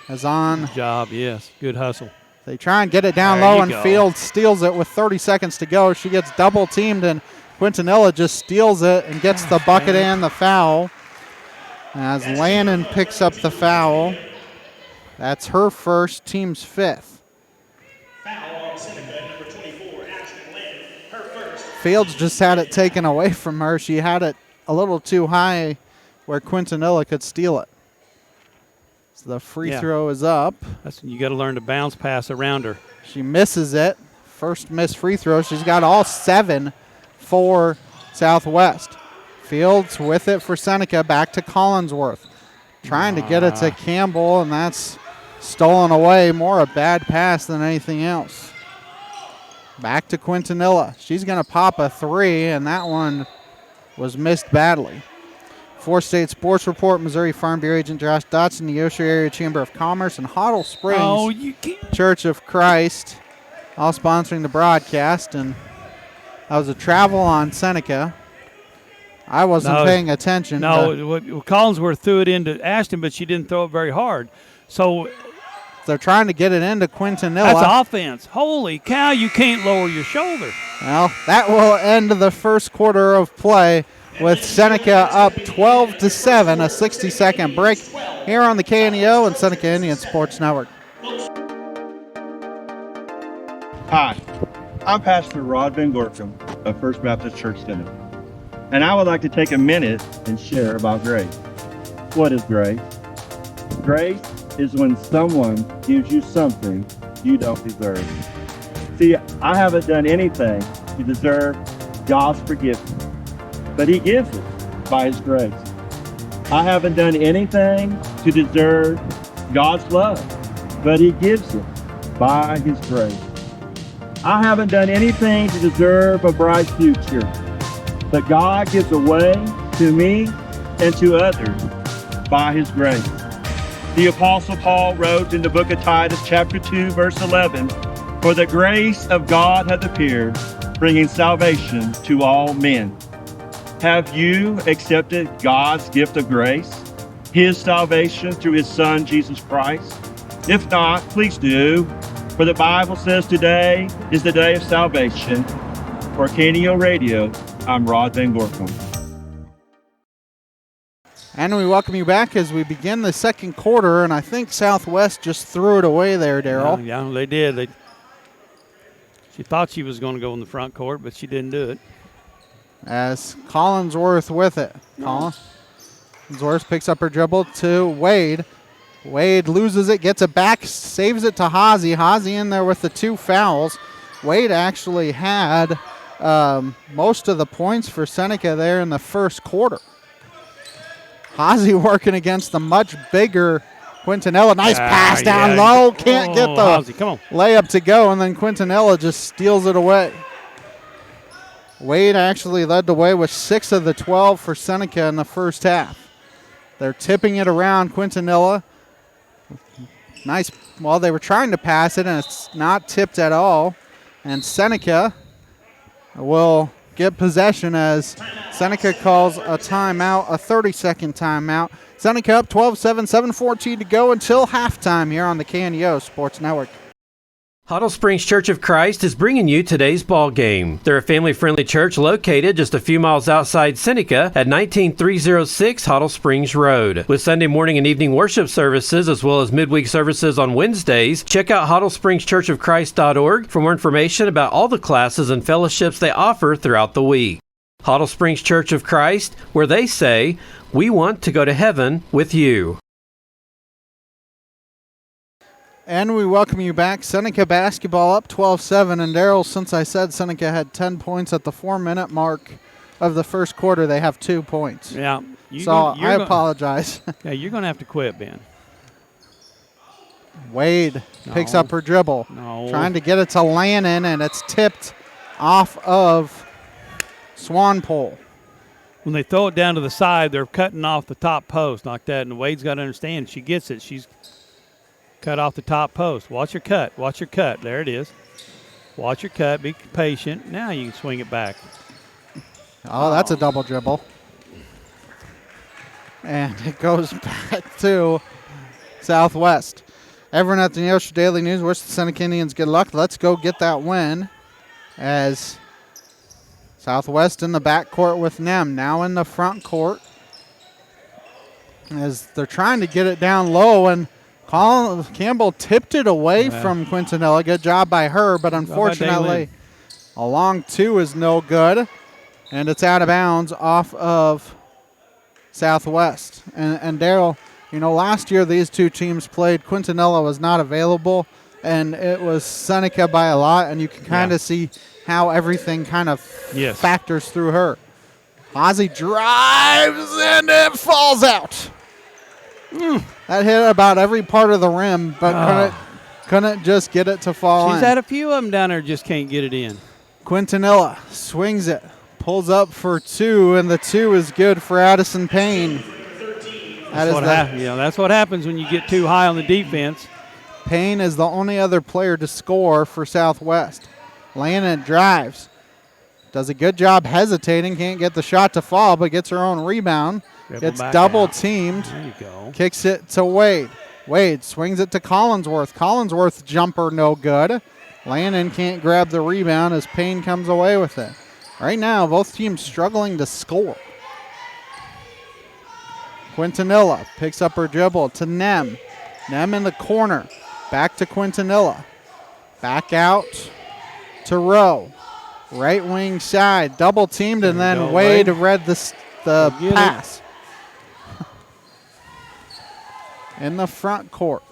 Good job, yes. Good hustle. They try and get it down low, and Fields steals it with 30 seconds to go. She gets double teamed, and Quintanilla just steals it and gets the bucket and the foul. As Lannon picks up the foul. That's her first, team's 5th. Fields just had it taken away from her. She had it a little too high where Quintanilla could steal it. So the free throw is up. You got to learn to bounce pass around her. She misses it. First missed free throw. She's got all 7 for Southwest. Fields with it for Seneca. Back to Collinsworth. Trying to get it to Campbell, and that's stolen away. More a bad pass than anything else. Back to Quintanilla. She's going to pop a 3, and that one was missed badly. For State Sports Report, Missouri Farm Bureau Agent Josh Dotson, the Neosho Area Chamber of Commerce, and Hoddle Springs Church of Christ, all sponsoring the broadcast. And that was a travel on Seneca. I wasn't paying attention. Collinsworth threw it into Ashton, but she didn't throw it very hard. So they're trying to get it into Quintanilla. That's offense. Holy cow, you can't lower your shoulder. Well, that will end the first quarter of play with Seneca up 12-7, a 60-second break here on the KNEO and Seneca Indian Sports Network. Hi, I'm Pastor Rod Van Gorkum of First Baptist Church Center, and I would like to take a minute and share about grace. What is grace? Grace is when someone gives you something you don't deserve. See, I haven't done anything to deserve God's forgiveness, but He gives it by His grace. I haven't done anything to deserve God's love, but He gives it by His grace. I haven't done anything to deserve a bright future, but God gives away to me and to others by His grace. The Apostle Paul wrote in the book of Titus, chapter 2, verse 11, For the grace of God hath appeared, bringing salvation to all men. Have you accepted God's gift of grace, His salvation through His Son, Jesus Christ? If not, please do, for the Bible says today is the day of salvation. For KNEO Radio, I'm Rod Van Gorkum. And we welcome you back as we begin the second quarter, and I think Southwest just threw it away there, Daryl. Yeah, they did. She thought she was going to go in the front court, but she didn't do it. As Collinsworth with it. Collinsworth picks up her dribble to Wade. Wade loses it, gets it back, saves it to Hazy. Hazy in there with the 2 fouls. Wade actually had most of the points for Seneca there in the first quarter. Hazy working against the much bigger Quintanilla. Nice pass down low. Can't get the Hazy, come on. layup to go, and then Quintanilla just steals it away. Wade actually led the way with 6 of the 12 for Seneca in the first half. They're tipping it around. Quintanilla. Nice. Well, they were trying to pass it, and it's not tipped at all. And Seneca will get possession as Seneca calls a timeout, a 30-second timeout. Seneca up 12-7, 7:14 to go until halftime here on the KNEO Sports Network. Huddle Springs Church of Christ is bringing you today's ball game. They're a family-friendly church located just a few miles outside Seneca at 19306 Huddle Springs Road. With Sunday morning and evening worship services as well as midweek services on Wednesdays, check out huddlespringschurchofchrist.org for more information about all the classes and fellowships they offer throughout the week. Huddle Springs Church of Christ, where they say, "We want to go to heaven with you." And we welcome you back. Seneca basketball up 12-7. And Daryl, since I said Seneca had 10 points at the 4-minute mark of the first quarter, they have 2 points. Yeah. I apologize. Yeah, you're going to have to quit, Ben. Wade picks up her dribble. Trying to get it to Lannon, and it's tipped off of Swanpole. When they throw it down to the side, they're cutting off the top post like that, and Wade's got to understand she gets it. She's cut off the top post. Watch your cut. Watch your cut. There it is. Watch your cut. Be patient. Now you can swing it back. Oh, that's a double dribble. And it goes back to Southwest. Everyone at the Neosho Daily News wish the Seneca Indians good luck. Let's go get that win as Southwest in the backcourt with Nem. Now in the front court as they're trying to get it down low, and Campbell tipped it away from Quintanilla. Good job by her, but unfortunately a long 2 is no good, and it's out of bounds off of Southwest. And Daryl, last year these 2 teams played. Quintanilla was not available, and it was Seneca by a lot, and you can kind of see how everything kind of factors through her. Hazy drives, and it falls out. That hit about every part of the rim, but couldn't just get it to fall in. She's had a few of them down there, just can't get it in. Quintanilla swings it, pulls up for 2, and the 2 is good for Addison Payne. That's what happens when you get too high on the defense. Payne is the only other player to score for Southwest. Lannon drives. Does a good job hesitating. Can't get the shot to fall, but gets her own rebound. Gets double teamed. There you go. Kicks it to Wade. Wade swings it to Collinsworth. Collinsworth jumper no good. Lannon can't grab the rebound as Payne comes away with it. Right now, both teams struggling to score. Quintanilla picks up her dribble to Nem. Nem in the corner. Back to Quintanilla. Back out to Rowe. Right wing side. Double teamed, and then Wade read the pass. In the front court.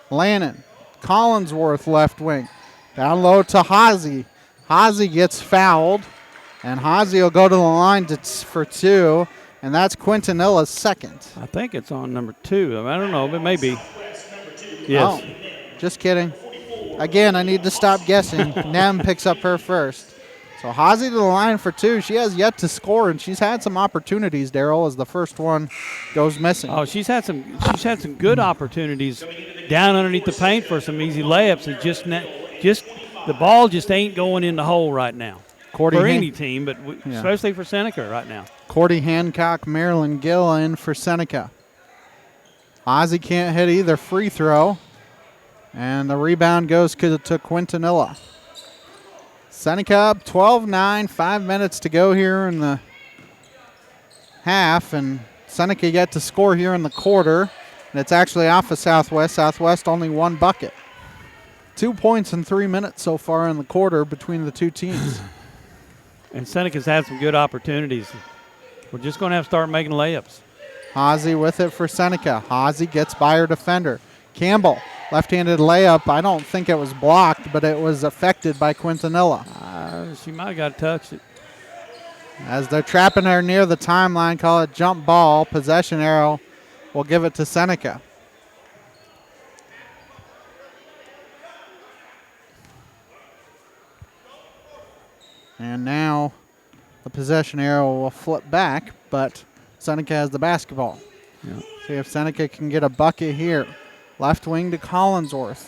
Lannon. Collinsworth left wing. Down low to Hazy. Hazy gets fouled, and Hazy will go to the line for 2, and that's Quintanilla's second. I think it's on number 2. I don't know, but maybe. Yes. Oh, just kidding. Again, I need to stop guessing. Nem picks up her first. So Hazy to the line for 2. She has yet to score, and she's had some opportunities, Daryl, as the first one goes missing. Oh, she's had some good opportunities down underneath the paint for some easy layups, and just the ball just ain't going in the hole right now. Cordy for any team, but Yeah. especially for Seneca right now. Cordy Hancock, Marilyn Gill in for Seneca. Ozzie can't hit either free throw. And the rebound goes to Quintanilla. Seneca up 12-9, 5 minutes to go here in the half. And Seneca yet to score here in the quarter. And it's actually off of Southwest. Southwest only 1 bucket. 2 points in 3 minutes so far in the quarter between the two teams. And Seneca's had some good opportunities. We're just going to have to start making layups. Haase with it for Seneca. Haase gets by her defender. Campbell, left-handed layup. I don't think it was blocked, but it was affected by Quintanilla. She might have got touched it. As they're trapping her near the timeline, call it jump ball. Possession arrow will give it to Seneca. And now the possession arrow will flip back, but Seneca has the basketball. Yeah. See if Seneca can get a bucket here. Left wing to Collinsworth.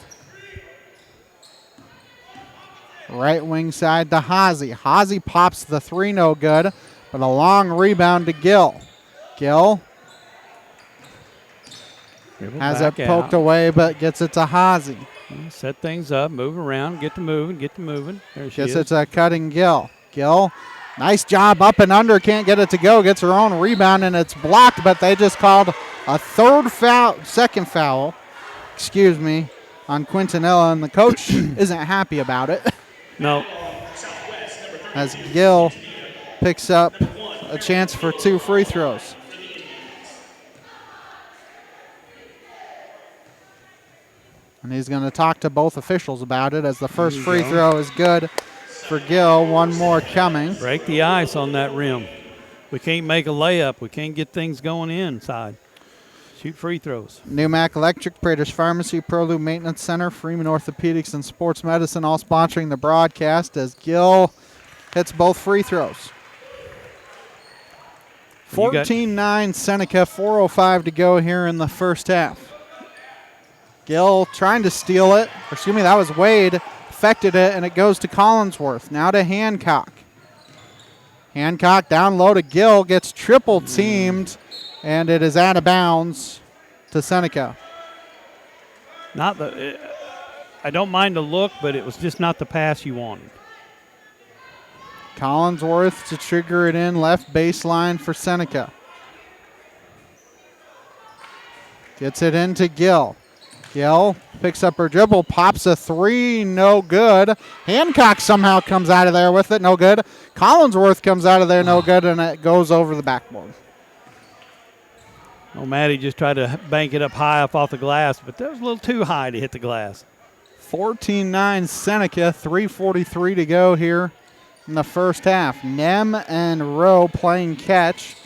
Right wing side to Haase. Haase pops the 3, no good, but a long rebound to Gill. Gill has it poked away, but gets it to Haase. Set things up, move around, get to moving. There she Gets is. it to cutting Gill. Gill, nice job up and under, can't get it to go, gets her own rebound, and it's blocked, but they just called a second foul, on Quintanilla, and the coach isn't happy about it. No. As Gill picks up a chance for 2 free throws. And he's going to talk to both officials about it as the first free throw is good for Gill. One more coming. Break the ice on that rim. We can't make a layup. We can't get things going inside. Shoot free throws. Newmac Electric, Prater's Pharmacy, ProLu Maintenance Center, Freeman Orthopedics, and Sports Medicine all sponsoring the broadcast as Gill hits both free throws. 14-9 Seneca, 4:05 to go here in the first half. Gill trying to steal it. That was Wade. Affected it, and it goes to Collinsworth. Now to Hancock. Hancock down low to Gill. Gets triple teamed, and it is out of bounds to Seneca. I don't mind the look, but it was just not the pass you wanted. Collinsworth to trigger it in left baseline for Seneca. Gets it into Gill. Gill picks up her dribble, pops a 3, no good. Hancock somehow comes out of there with it, no good. Collinsworth comes out of there, no good, and it goes over the backboard. Maddie just tried to bank it up high up off the glass, but that was a little too high to hit the glass. 14-9 Seneca, 3:43 to go here in the first half. Nem and Rowe playing catch,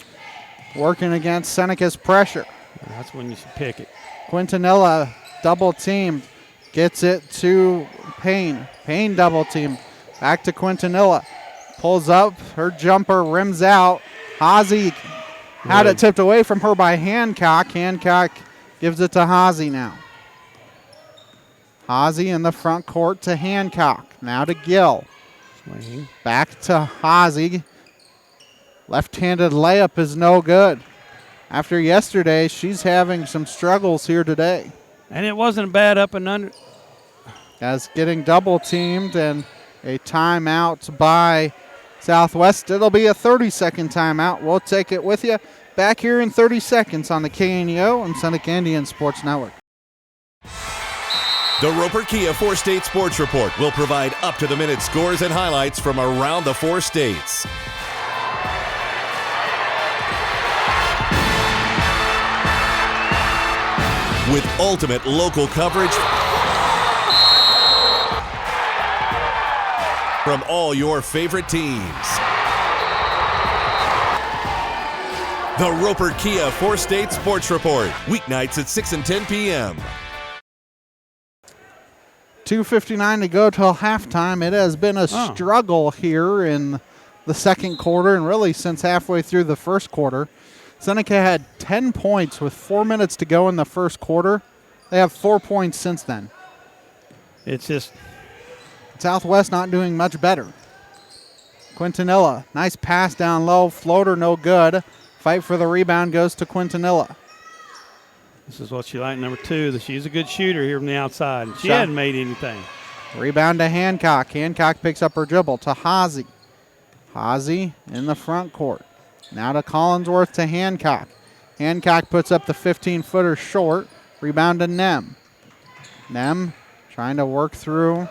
working against Seneca's pressure. That's when you should pick it. Quintanilla double teamed, gets it to Payne. Payne double teamed, back to Quintanilla. Pulls up, her jumper rims out. Haase had it tipped away from her by Hancock. Hancock gives it to Haase now. Haase in the front court to Hancock. Now to Gill. Swing. Back to Haase. Left-handed layup is no good. After yesterday, she's having some struggles here today. And it wasn't bad up and under. As getting double teamed and a timeout by Southwest. It'll be a 30-second timeout. We'll take it with you back here in 30 seconds on the KNEO and Seneca Indian Sports Network. The Roper Kia 4-State Sports Report will provide up-to-the-minute scores and highlights from around the 4 states. With ultimate local coverage from all your favorite teams. The Roper Kia 4-State Sports Report, weeknights at 6 and 10 p.m. 2:59 to go till halftime. It has been a struggle here in the second quarter and really since halfway through the first quarter. Seneca had 10 points with 4 minutes to go in the first quarter. They have 4 points since then. It's just Southwest not doing much better. Quintanilla, nice pass down low, floater no good. Fight for the rebound goes to Quintanilla. This is what she liked, number 2, that she's a good shooter here from the outside. She hadn't made anything. Rebound to Hancock. Hancock picks up her dribble to Hazy. Hazy in the front court. Now to Collinsworth to Hancock. Hancock puts up the 15-footer short. Rebound to Nem. Nem trying to work through.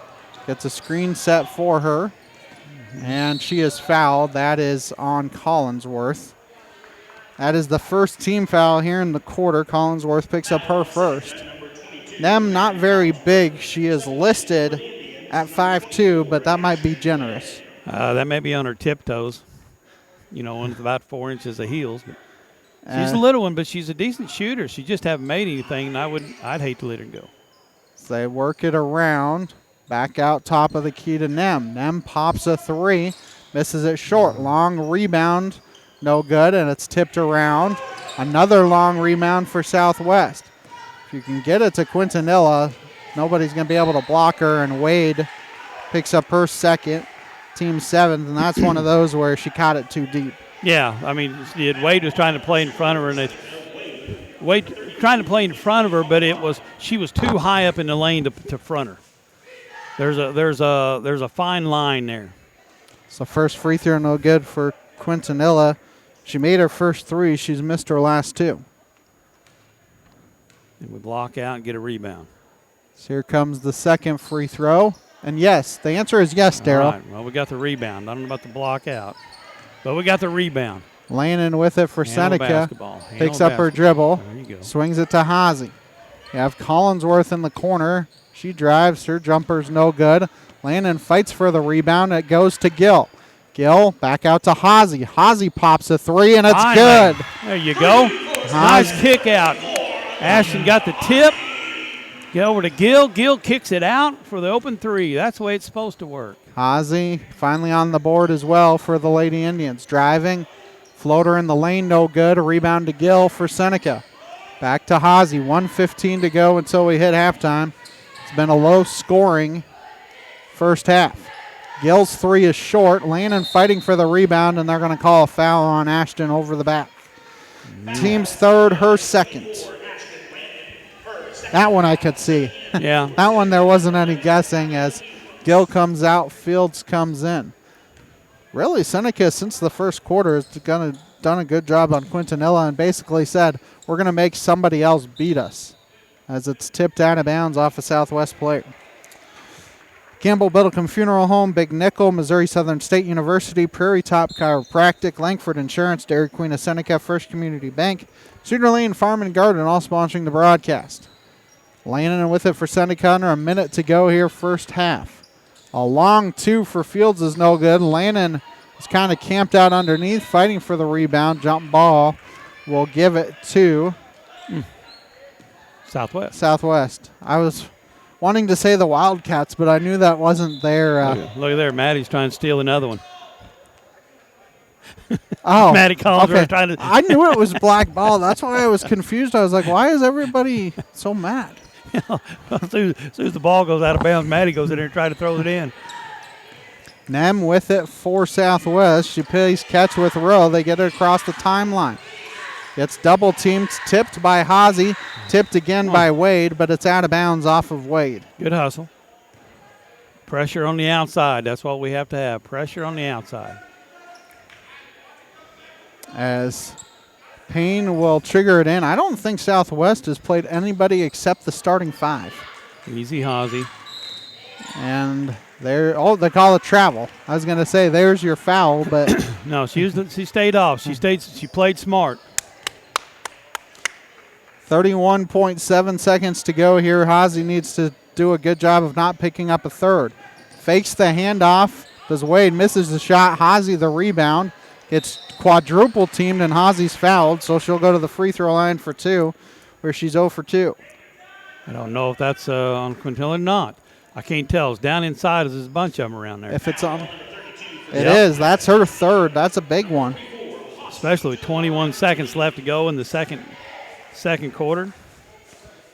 Gets a screen set for her. And she is fouled. That is on Collinsworth. That is the first team foul here in the quarter. Collinsworth picks up her first. Nem not very big. She is listed at 5'2", but that might be generous. That may be on her tiptoes. With about 4 inches of heels. But she's a little one, but she's a decent shooter. She just haven't made anything, and I'd hate to let her go. So they work it around. Back out top of the key to Nem. Nem pops a 3. Misses it short. Long rebound. No good, and it's tipped around. Another long rebound for Southwest. If you can get it to Quintanilla, nobody's going to be able to block her, and Wade picks up her second, team 7th, and that's one of those where she caught it too deep. Yeah, Wade was trying to play in front of her, and Wade trying to play in front of her, but she was too high up in the lane to front her. There's a fine line there. So first free throw no good for Quintanilla. She made her first 3. She's missed her last 2. And we block out and get a rebound. So here comes the second free throw. And yes, the answer is yes, Daryl. Right. Well, we got the rebound. I don't know about the block out, but we got the rebound. Lannon with it for Seneca. Picks up her dribble. There you go. Swings it to Hazy. You have Collinsworth in the corner. She drives. Her jumper's no good. Lannon fights for the rebound. It goes to Gill. Gill back out to Hazy. Hazy pops a 3, and it's good. There you go. Nice kick out. Ashton got the tip. Get over to Gill. Gill kicks it out for the open 3. That's the way it's supposed to work. Hazy finally on the board as well for the Lady Indians. Driving. Floater in the lane, no good. A rebound to Gill for Seneca. Back to Hazy. 1:15 to go until we hit halftime. It's been a low-scoring first half. Gill's 3 is short. Lannon fighting for the rebound, and they're going to call a foul on Ashton over the back. Team's 3rd, her 2nd. That one I could see. Yeah. That one there wasn't any guessing as Gill comes out, Fields comes in. Really, Seneca, since the first quarter, has done a good job on Quintanilla and basically said, we're going to make somebody else beat us, as it's tipped out of bounds off a Southwest player. Campbell Biddlecombe Funeral Home, Big Nickel, Missouri Southern State University, Prairie Top Chiropractic, Langford Insurance, Dairy Queen of Seneca, First Community Bank, Cedar Lane Farm and Garden, all sponsoring the broadcast. Lannon with it for Seneca, under a minute to go here, first half. A long 2 for Fields is no good. Lannon is kind of camped out underneath, fighting for the rebound. Jump ball will give it to Southwest. I was wanting to say the Wildcats, but I knew that wasn't their. Look at there. Maddie's trying to steal another one. Oh, Maddie Collinsworth okay. trying to. I knew it was black ball. That's why I was confused. I was like, why is everybody so mad? As soon as the ball goes out of bounds, Maddie goes in there and tries to throw it in. Nem with it for Southwest. She plays catch with Rowe. They get it across the timeline. Gets double teamed, tipped by Hazy, tipped again by Wade, but it's out of bounds off of Wade. Good hustle. Pressure on the outside. That's what we have to have. Pressure on the outside. As Payne will trigger it in. I don't think Southwest has played anybody except the starting 5. Easy Hazy. And they call it travel. I was going to say there's your foul, but no, she stayed off. She played smart. 31.7 seconds to go here. Hazy needs to do a good job of not picking up a third. Fakes the handoff. Does Wade, misses the shot. Hazy the rebound. Gets quadruple teamed and Hazy's fouled, so she'll go to the free throw line for 2, where she's 0 for 2. I don't know if that's on Quintilla or not. I can't tell. It's down inside. There's a bunch of them around there. If it's on, it is. That's her 3rd. That's a big one. Especially with 21 seconds left to go in the second quarter.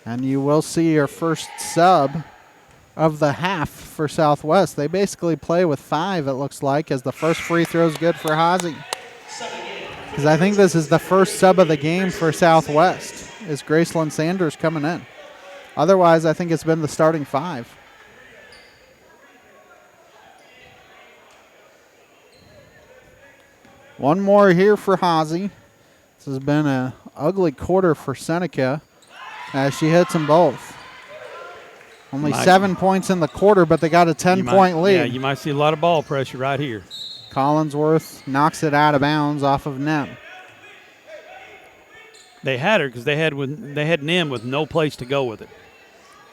And you will see your first sub of the half for Southwest. They basically play with 5, it looks like, as the first free throw is good for Hazy. Because I think this is the first sub of the game for Southwest, is Gracelyn Sanders coming in. Otherwise, I think it's been the starting 5. One more here for Hazy. This has been an ugly quarter for Seneca as she hits them both. Only 7 points in the quarter, but they got a 10-point lead. Yeah, you might see a lot of ball pressure right here. Collinsworth knocks it out of bounds off of Nem. They had her because they had Nem with no place to go with it.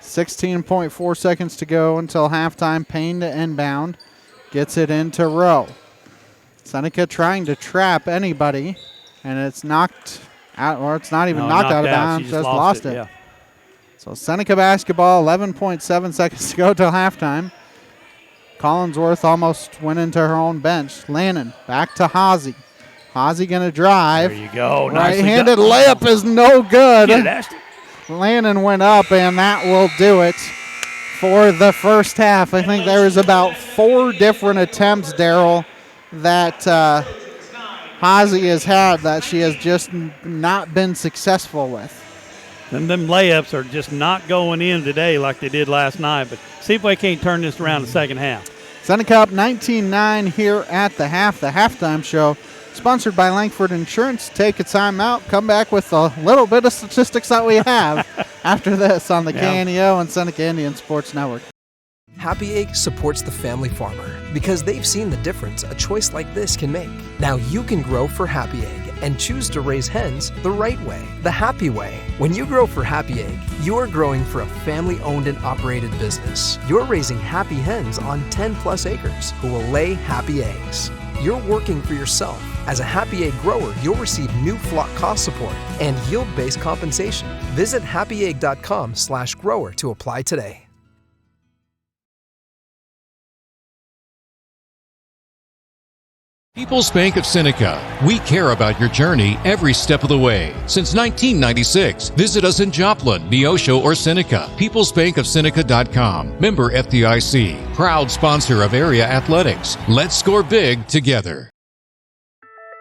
16.4 seconds to go until halftime. Payne to inbound. Gets it into Rowe. Seneca trying to trap anybody, and it's knocked out, or it's not even knocked out of bounds, just lost it. Yeah. So Seneca basketball, 11.7 seconds to go till halftime. Collinsworth almost went into her own bench. Lannon back to Hazy. Hazy going to drive. There you go. Right-handed layup is no good. Get it, Ashton. Lannon went up, and that will do it for the first half. I think there was about 4 different attempts, Daryl, that Hazy has had that she has just not been successful with. And them layups are just not going in today like they did last night. But see if we can't turn this around in the second half. Seneca up 19-9 here at the half. The halftime show sponsored by Langford Insurance. Take a time out. Come back with a little bit of statistics that we have after this on the KNEO and Seneca Indian Sports Network. Happy Egg supports the family farmer because they've seen the difference a choice like this can make. Now you can grow for Happy Egg and choose to raise hens the right way, the happy way. When you grow for Happy Egg, you are growing for a family-owned and operated business. You're raising happy hens on 10+ acres who will lay happy eggs. You're working for yourself. As a Happy Egg grower, you'll receive new flock cost support and yield-based compensation. Visit happyegg.com/grower to apply today. People's Bank of Seneca. We care about your journey every step of the way. Since 1996, visit us in Joplin, Neosho, or Seneca. PeoplesBankOfSeneca.com. Member FDIC. Proud sponsor of area athletics. Let's score big together.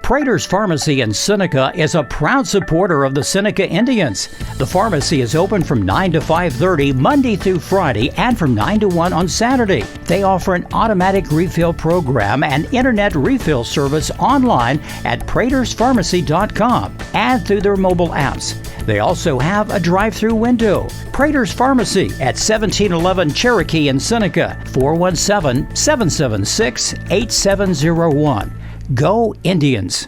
Prater's Pharmacy in Seneca is a proud supporter of the Seneca Indians. The pharmacy is open from 9 to 5:30 Monday through Friday and from 9 to 1 on Saturday. They offer an automatic refill program and internet refill service online at praterspharmacy.com and through their mobile apps. They also have a drive-through window. Prater's Pharmacy at 1711 Cherokee in Seneca, 417-776-8701. Go Indians!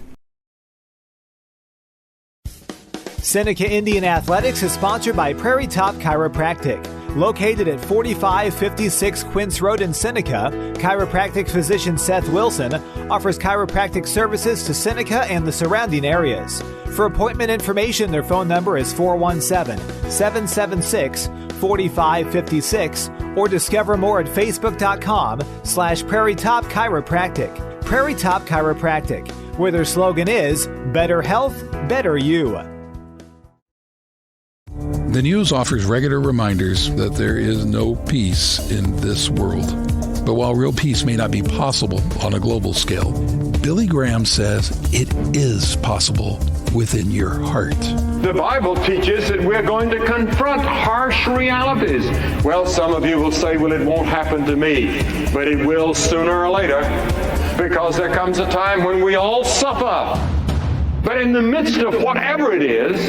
Seneca Indian Athletics is sponsored by Prairie Top Chiropractic. Located at 4556 Quince Road in Seneca, chiropractic physician Seth Wilson offers chiropractic services to Seneca and the surrounding areas. For appointment information, their phone number is 417-776-4556 or discover more at facebook.com/Prairie Top Chiropractic. Prairie Top Chiropractic, where their slogan is, Better Health, Better You. The news offers regular reminders that there is no peace in this world. But while real peace may not be possible on a global scale, Billy Graham says it is possible within your heart. The Bible teaches that we're going to confront harsh realities. Well, some of you will say, well, it won't happen to me, but it will sooner or later, because there comes a time when we all suffer. But in the midst of whatever it is,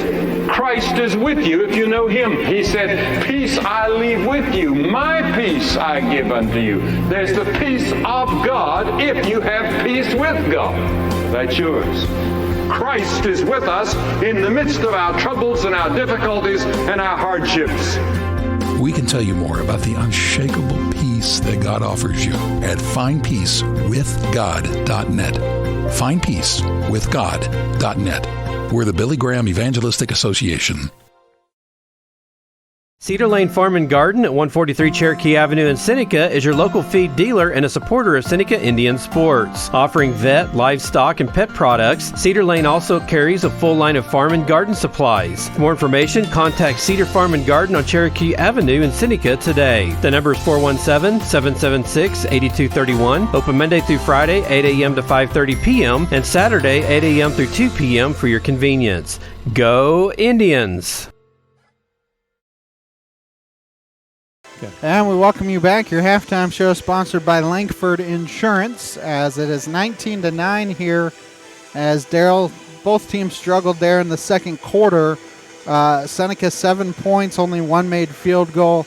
Christ is with you if you know Him. He said, peace I leave with you, my peace I give unto you. There's the peace of God if you have peace with God. That's yours. Christ is with us in the midst of our troubles and our difficulties and our hardships. We can tell you more about the unshakable peace that God offers you at findpeacewithgod.net. Findpeacewithgod.net. We're the Billy Graham Evangelistic Association. Cedar Lane Farm and Garden at 143 Cherokee Avenue in Seneca is your local feed dealer and a supporter of Seneca Indian sports. Offering vet, livestock, and pet products, Cedar Lane also carries a full line of farm and garden supplies. For more information, contact Cedar Farm and Garden on Cherokee Avenue in Seneca today. The number is 417-776-8231. Open Monday through Friday, 8 a.m. to 5:30 p.m. and Saturday, 8 a.m. through 2 p.m. for your convenience. Go Indians! And we welcome you back. Your halftime show is sponsored by Langford Insurance, as it is 19-9 here. As Daryl, both teams struggled there in the second quarter. Seneca 7 points, only one made field goal.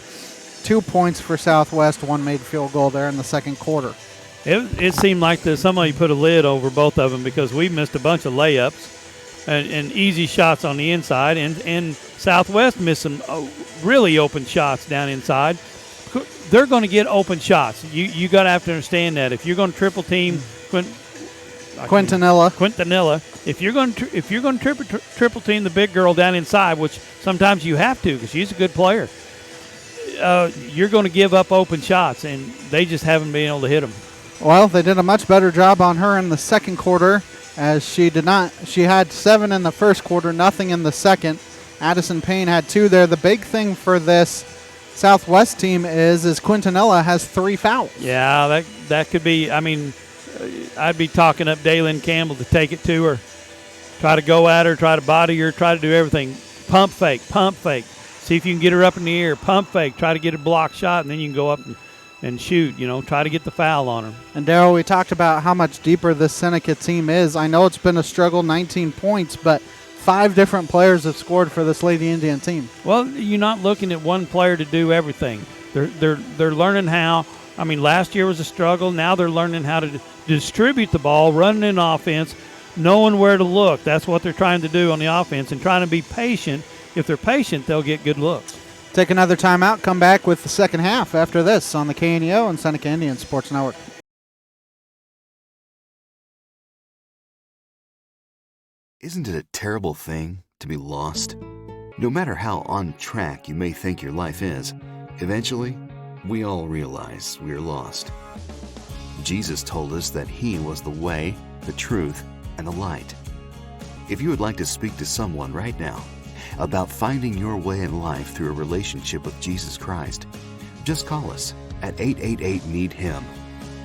2 points for Southwest, one made field goal there in the second quarter. It seemed like somebody put a lid over both of them because we missed a bunch of layups and easy shots on the inside, and Southwest missed some really open shots down inside. They're going to get open shots. You got to have to understand that if you're going to triple team Quintanilla, if you're going to triple team the big girl down inside, which sometimes you have to because she's a good player, you're going to give up open shots, and they just haven't been able to hit them. Well, they did a much better job on her in the second quarter, as she did not. She had 7 in the first quarter, nothing in the second. Addison Payne had 2 there. The big thing for this Southwest team is Quintanilla has 3 fouls. Yeah, that could be. I mean, I'd be talking up Daylin Campbell to take it to her, try to go at her, try to body her, try to do everything. Pump fake. See if you can get her up in the air. Pump fake. Try to get a block shot, and then you can go up and shoot. Try to get the foul on her. And Darryl, we talked about how much deeper this Seneca team is. I know it's been a struggle, 19 points, but 5 different players have scored for this Lady Indian team. Well, you're not looking at one player to do everything. They're learning how. I mean, last year was a struggle. Now they're learning how to distribute the ball, running in offense, knowing where to look. That's what they're trying to do on the offense, and trying to be patient. If they're patient, they'll get good looks. Take another timeout. Come back with the second half after this on the KNEO and Seneca Indian Sports Network. Isn't it a terrible thing to be lost? No matter how on track you may think your life is, eventually, we all realize we are lost. Jesus told us that He was the way, the truth, and the light. If you would like to speak to someone right now about finding your way in life through a relationship with Jesus Christ, just call us at 888-NEED-HIM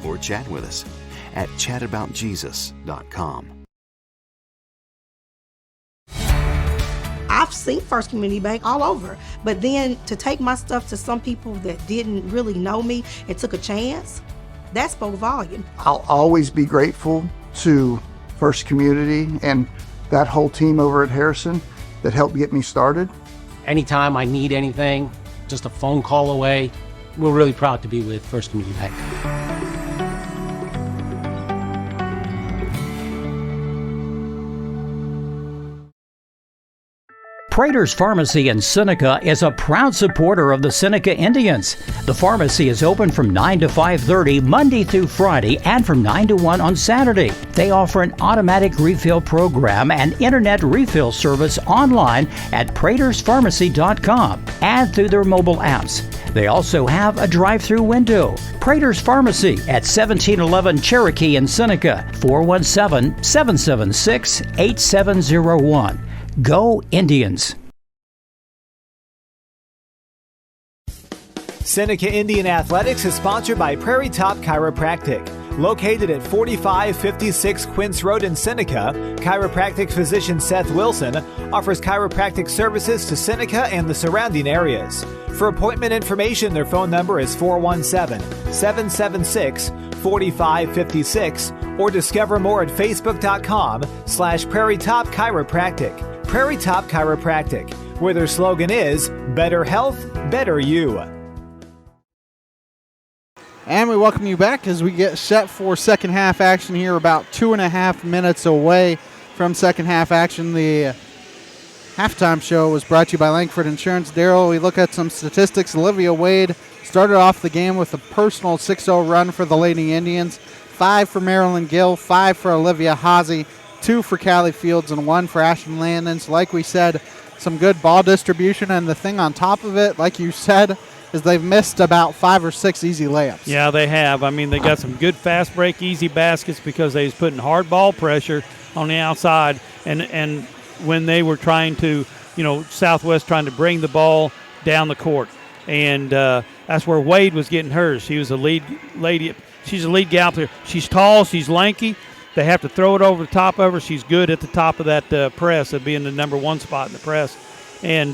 or chat with us at chataboutjesus.com. I've seen First Community Bank all over, but then to take my stuff to some people that didn't really know me and took a chance, that spoke volume. I'll always be grateful to First Community and that whole team over at Harrison that helped get me started. Anytime I need anything, just a phone call away. We're really proud to be with First Community Bank. Prater's Pharmacy in Seneca is a proud supporter of the Seneca Indians. The pharmacy is open from 9 to 5:30 Monday through Friday and from 9 to 1 on Saturday. They offer an automatic refill program and internet refill service online at praterspharmacy.com and through their mobile apps. They also have a drive-through window. Prater's Pharmacy at 1711 Cherokee in Seneca, 417-776-8701. Go Indians! Seneca Indian Athletics is sponsored by Prairie Top Chiropractic. Located at 4556 Quince Road in Seneca, chiropractic physician Seth Wilson offers chiropractic services to Seneca and the surrounding areas. For appointment information, their phone number is 417-776-4556 or discover more at facebook.com/Prairie Top Chiropractic. Prairie Top Chiropractic, where their slogan is, better health, better you. And we welcome you back as we get set for second half action here, about 2.5 minutes away from second half action. The halftime show was brought to you by Langford Insurance. Darryl, we look at some statistics. Olivia Wade started off the game with a personal 6-0 run for the Lady Indians. 5 for Marilyn Gill, 5 for Olivia Haase, 2 for Callie Fields, and 1 for Ashton Landon. So like we said, some good ball distribution, and the thing on top of it, like you said, is they've missed about 5 or 6 easy layups. Yeah, they have. I mean, they got some good fast break, easy baskets because they was putting hard ball pressure on the outside, and when they were trying to, Southwest trying to bring the ball down the court, and that's where Wade was getting hers. She was a lead lady. She's a lead gal player. She's tall. She's lanky. They have to throw it over the top of her. She's good at the top of that press, of being the number 1 spot in the press, and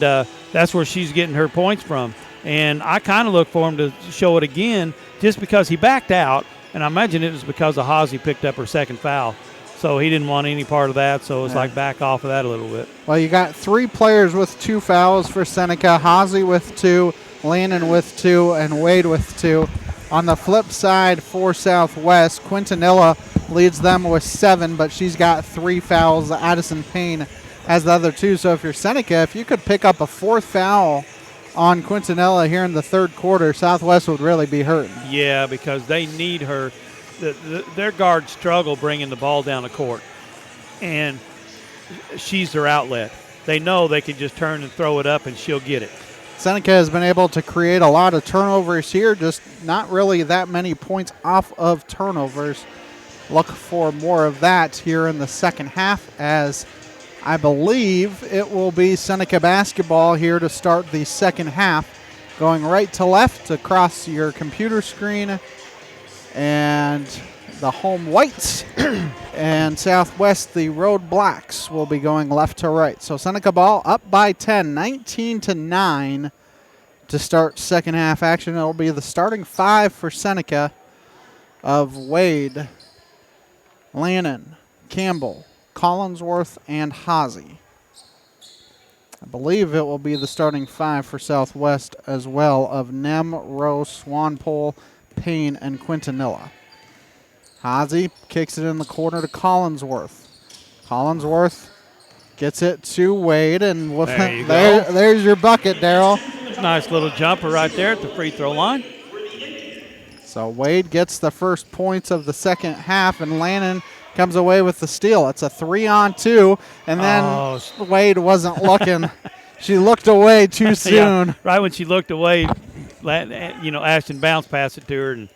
that's where she's getting her points from. And I kind of look for him to show it again, just because he backed out, and I imagine it was because of Hazy picked up her second foul. So he didn't want any part of that, so it's like back off of that a little bit. Well, you got 3 players with 2 fouls for Seneca, Hazy with 2, Lannon with 2, and Wade with 2. On the flip side for Southwest, Quintanilla leads them with 7, but she's got 3 fouls. Addison Payne has the other 2. So if you're Seneca, if you could pick up a 4th foul on Quintanilla here in the third quarter, Southwest would really be hurting. Yeah, because they need her. Their guards struggle bringing the ball down the court, and she's their outlet. They know they can just turn and throw it up, and she'll get it. Seneca has been able to create a lot of turnovers here, just not really that many points off of turnovers. Look for more of that here in the second half, as I believe it will be Seneca basketball here to start the second half. Going right to left across your computer screen, and the home whites and Southwest, the road blacks, will be going left to right. So Seneca ball up by 10, 19-9 to start second half action. It'll be the starting 5 for Seneca of Wade, Lannon, Campbell, Collinsworth, and Hazy. I believe it will be the starting 5 for Southwest as well, of Nem, Rowe, Swanpole, Payne, and Quintanilla. Hazy kicks it in the corner to Collinsworth. Collinsworth gets it to Wade, and there's your bucket, Daryl. Nice little jumper right there at the free throw line. So Wade gets the first points of the second half, and Lannon comes away with the steal. It's a 3-on-2, and then Wade wasn't looking. She looked away too soon. Yeah, right when she looked away, Ashton bounced past it to her. And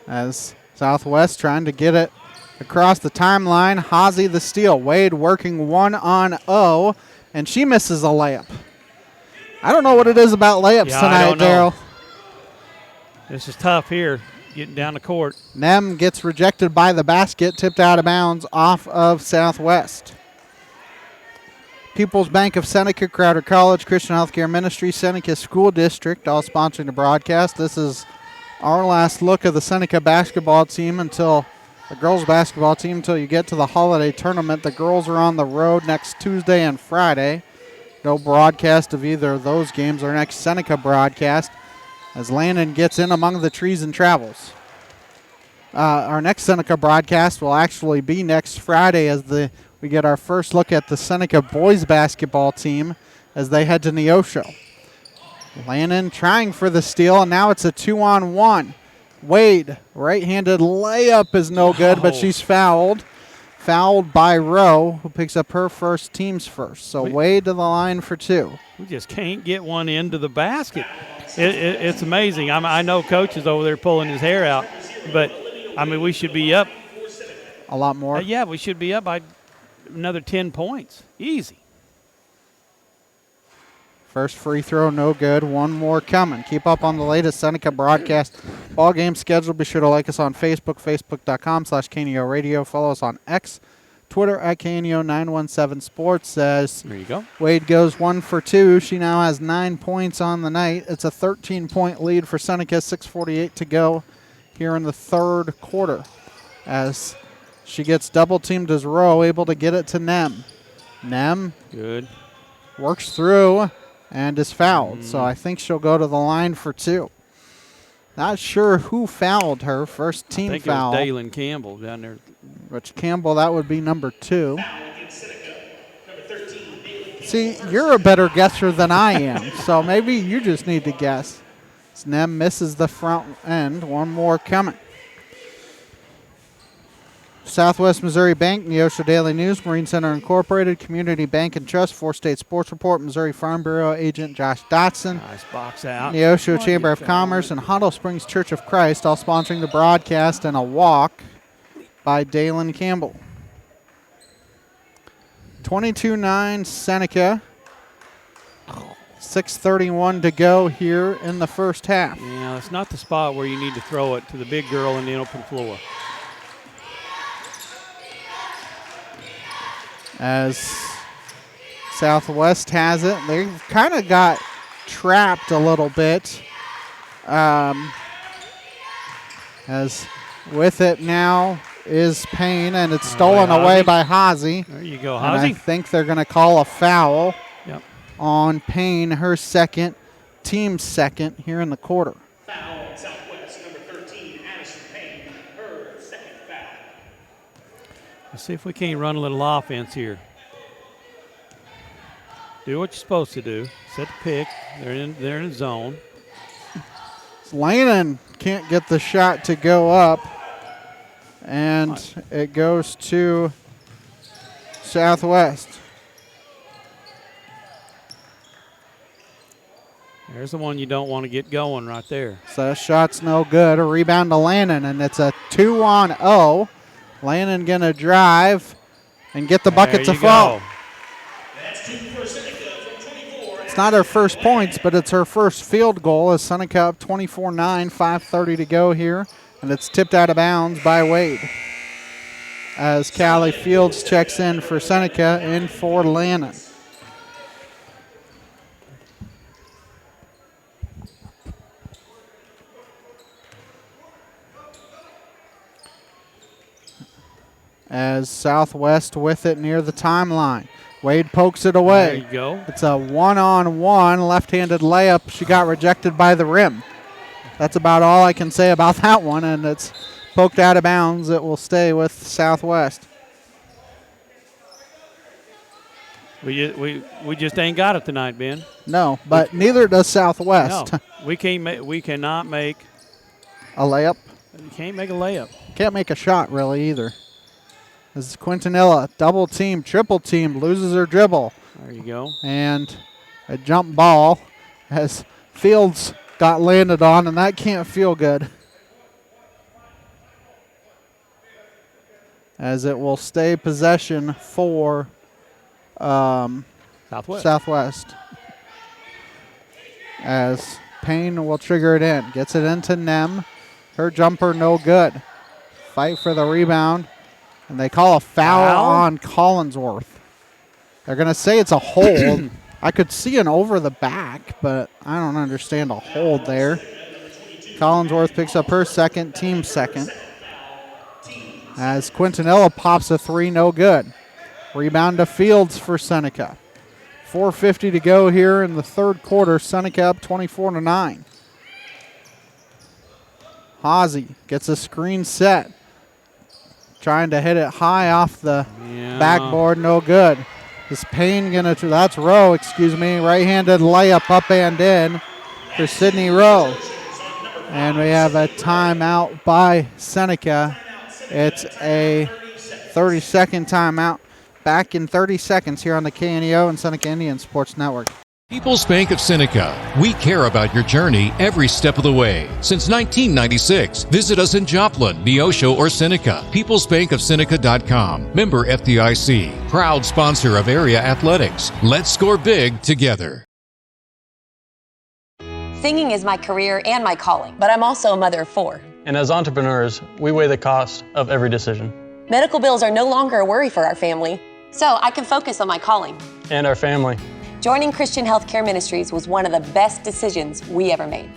as Southwest trying to get it across the timeline, Hazy the steal. Wade working 1-on-0, and she misses a layup. I don't know what it is about layups tonight, Daryl. This is tough here, getting down the court. Nem gets rejected by the basket, tipped out of bounds off of Southwest. People's Bank of Seneca, Crowder College, Christian Healthcare Ministry, Seneca School District, all sponsoring the broadcast. This is our last look of the Seneca basketball team until the girls basketball team until you get to the holiday tournament. The girls are on the road next Tuesday and Friday. No broadcast of either of those games. Our next Seneca broadcast, as Landon gets in among the trees and travels. Our next Seneca broadcast will actually be next Friday, as we get our first look at the Seneca boys basketball team as they head to Neosho. Landon trying for the steal, and now it's a 2-on-1. Wade, right-handed layup is no good, but she's fouled. Fouled by Rowe, who picks up her first, team's first. So Wade to the line for 2. We just can't get one into the basket. It's amazing. I know Coach is over there pulling his hair out, but, we should be up. A lot more? We should be up by another 10 points. Easy. First free throw, no good. One more coming. Keep up on the latest Seneca broadcast ball game schedule. Be sure to like us on Facebook, facebook.com/KNEO Radio. Follow us on X, Twitter at KNEO917 Sports. There you go. Wade goes 1 for 2. She now has 9 points on the night. It's a 13-point lead for Seneca. 6:48 to go here in the third quarter, as she gets double teamed as Rowe, able to get it to Nem. Nem good works through and is fouled. So I think she'll go to the line for 2. Not sure who fouled her. First team I think foul. It was Dalen Campbell down there. Which Campbell, that would be number 2. See, you're a better guesser than I am, so maybe you just need to guess. Nem misses the front end. One more coming. Southwest Missouri Bank, Neosho Daily News, Marine Center Incorporated, Community Bank and Trust, 4-State Sports Report, Missouri Farm Bureau Agent Josh Dotson. Nice box out. Neosho Chamber of Commerce and Huddle Springs Church of Christ, all sponsoring the broadcast, and a walk by Dalen Campbell. 22-9 Seneca. 6:31 to go here in the first half. Yeah, it's not the spot where you need to throw it to the big girl in the open floor. As Southwest has it, they kind of got trapped a little bit. As with it now is Payne, and it's stolen away by Hazy. There you go, And Hazy. I think they're going to call a foul Yep. on Payne, her second, team second here in the quarter. Foul on Southwest, number 13, Addison Payne, her second foul. Let's see if we can't run a little offense here. Do what you're supposed to do. Set the pick. They're in the zone. Lannon can't get the shot to go up, and it goes to Southwest. There's the one you don't want to get going right there. So that shot's no good. A rebound to Lannon, and it's a 2-on-0. Lannon going to drive and get the bucket to fall. It's not her first points, but it's her first field goal as Seneca up 24-9, 5:30 to go here, and it's tipped out of bounds by Wade. As Callie Fields checks in for Seneca and for Lannon. As Southwest with it near the timeline. Wade pokes it away. There you go. It's a one-on-one left-handed layup. She got rejected by the rim. That's about all I can say about that one, and it's poked out of bounds. It will stay with Southwest. We just ain't got it tonight, Ben. No, but neither does Southwest. No, we cannot make a layup. You can't make a layup. Can't make a shot really either. This is Quintanilla, double team, triple team, loses her dribble. There you go. And a jump ball as Fields got landed on, and that can't feel good. As it will stay possession for Southwest. As Payne will trigger it in. Gets it into Nem. Her jumper no good. Fight for the rebound. And they call a foul on Collinsworth. They're going to say it's a hold. I could see an over the back, but I don't understand a hold there. Collinsworth picks up her second, team second. As Quintanilla pops a three, no good. Rebound to Fields for Seneca. 4:50 to go here in the third quarter. Seneca up 24-9. Hazy gets a screen set. Trying to hit it high off the backboard, no good. Is Payne gonna? That's Rowe, excuse me. Right-handed layup up and in for Sydney Rowe. And we have a timeout by Seneca. It's a 30-second timeout. Back in 30 seconds here on the KNEO and Seneca Indian Sports Network. People's Bank of Seneca. We care about your journey every step of the way. Since 1996, visit us in Joplin, Neosho, or Seneca. PeoplesBankOfSeneca.com. Member FDIC. Proud sponsor of area athletics. Let's score big together. Singing is my career and my calling, but I'm also a mother of 4. And as entrepreneurs, we weigh the cost of every decision. Medical bills are no longer a worry for our family, so I can focus on my calling. And our family. Joining Christian Healthcare Ministries was one of the best decisions we ever made.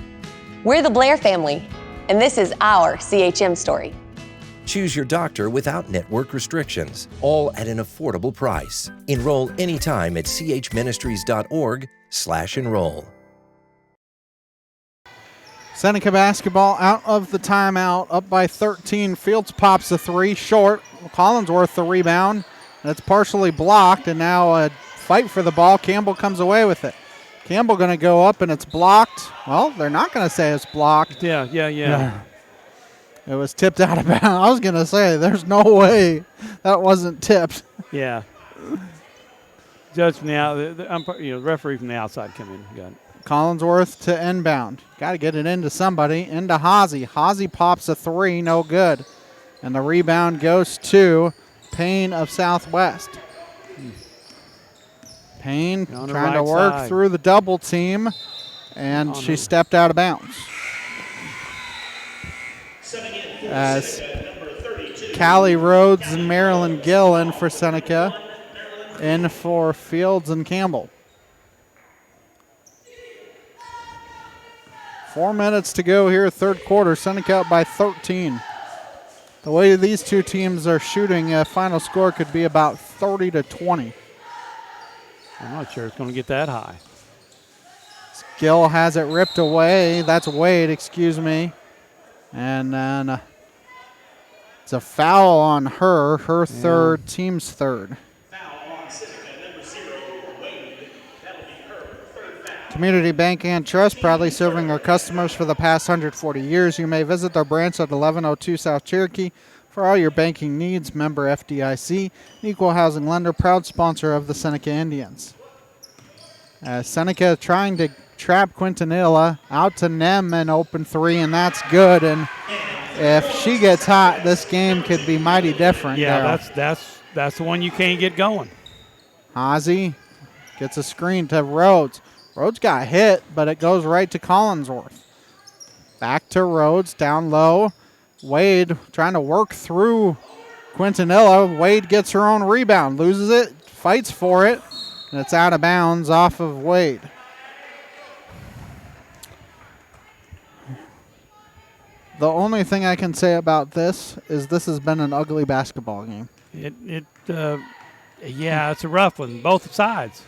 We're the Blair family, and this is our CHM story. Choose your doctor without network restrictions, all at an affordable price. Enroll anytime at chministries.org/enroll. Seneca basketball out of the timeout, up by 13. Fields pops a three, short. Collinsworth the rebound, and it's partially blocked, and now a fight for the ball. Campbell comes away with it. Campbell going to go up, and it's blocked. Well, they're not going to say it's blocked. Yeah. It was tipped out of bounds. I was going to say, there's no way that wasn't tipped. Yeah. Judge from the referee from the outside come in. Got it. Collinsworth to inbound. Got to get it into somebody. Into Hazy. Hazy pops a three. No good. And the rebound goes to Payne of Southwest. Payne trying to work through the double team. And she stepped out of bounds. As Callie Rhodes and Marilyn Gill in for Seneca. In for Fields and Campbell. 4 minutes to go here, third quarter. Seneca up by 13. The way these two teams are shooting, a final score could be about 30-20. I'm not sure it's going to get that high. Gill has it ripped away. That's Wade, excuse me. And then it's a foul on her. Her third, team's third. Community Bank and Trust, proudly serving our customers for the past 140 years. You may visit their branch at 1102 South Cherokee for all your banking needs. Member FDIC, equal housing lender, proud sponsor of the Seneca Indians. Seneca trying to trap Quintanilla out to Nem and open three, and that's good. And if she gets hot, this game could be mighty different. Yeah, that's the one you can't get going. Hazy gets a screen to Rhodes. Rhodes got hit, but it goes right to Collinsworth. Back to Rhodes, down low. Wade trying to work through Quintanilla. Wade gets her own rebound, loses it, fights for it, and it's out of bounds off of Wade. The only thing I can say about this is this has been an ugly basketball game. Yeah, it's a rough one, both sides.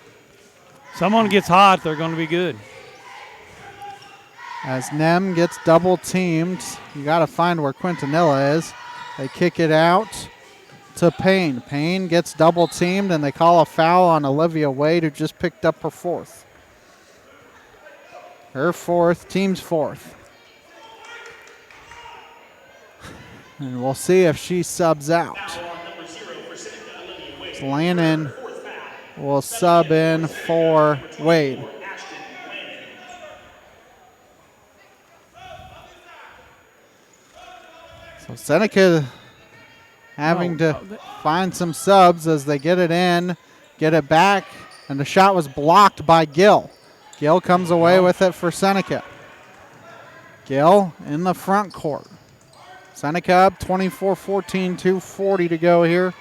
Someone gets hot, they're going to be good. As Nem gets double teamed, you got to find where Quintanilla is. They kick it out to Payne. Payne gets double teamed, and they call a foul on Olivia Wade, who just picked up her fourth. Her fourth, team's fourth. And we'll see if she subs out. Lannon will sub in for Wade. So Seneca having to find some subs as they get it in, get it back, and the shot was blocked by Gill. Gill comes away with it for Seneca. Gill in the front court. Seneca up 24-14, 2:40 to go here.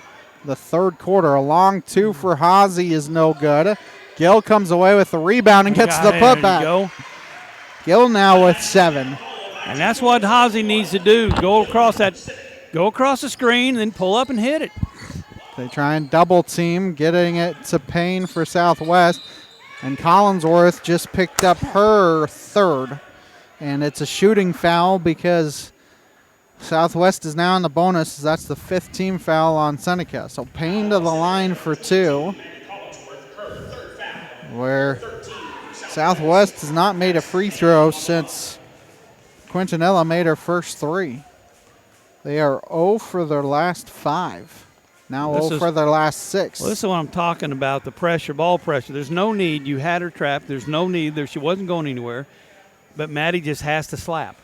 The third quarter. A long two for Hazy is no good. Gill comes away with the rebound and gets the putback. Gill now with 7. And that's what Hazy needs to do. Go across the screen, then pull up and hit it. They try and double team, getting it to Payne for Southwest. And Collinsworth just picked up her third. And it's a shooting foul because Southwest is now in the bonus. That's the 5th team foul on Seneca. So Payne to the line for 2, where Southwest has not made a free throw since Quintanilla made her first 3. They are 0 for their last 5. Now 0 for their last 6. Well, this is what I'm talking about, the pressure, ball pressure. There's no need. You had her trapped. There's no need there. She wasn't going anywhere. But Maddie just has to slap.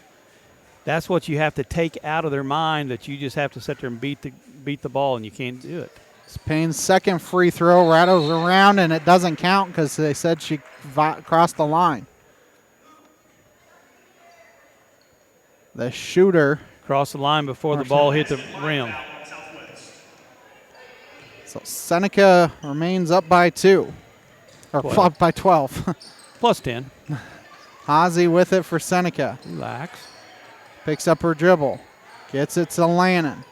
That's what you have to take out of their mind, that you just have to sit there and beat the ball, and you can't do it. It's Payne's second free throw, rattles around, and it doesn't count because they said she crossed the line. The shooter crossed the line before the ball hit the rim. So Seneca remains up by 2, or up by 12. Plus 10. Hazy with it for Seneca. Relax. Picks up her dribble. Gets it to Lannon.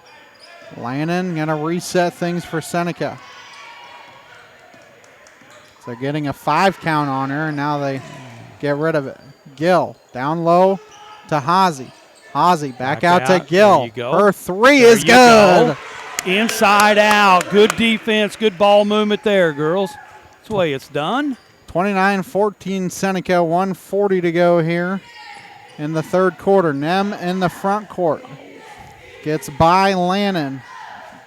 Lannon going to reset things for Seneca. So they're getting a 5 count on her, and now they get rid of it. Gill down low to Hazy. Hazy back out to Gill. Her 3 is good. Inside out. Good defense. Good ball movement there, girls. That's the way it's done. 29-14 Seneca. 1:40 to go here in the third quarter. Nem in the front court. Gets by Lannon.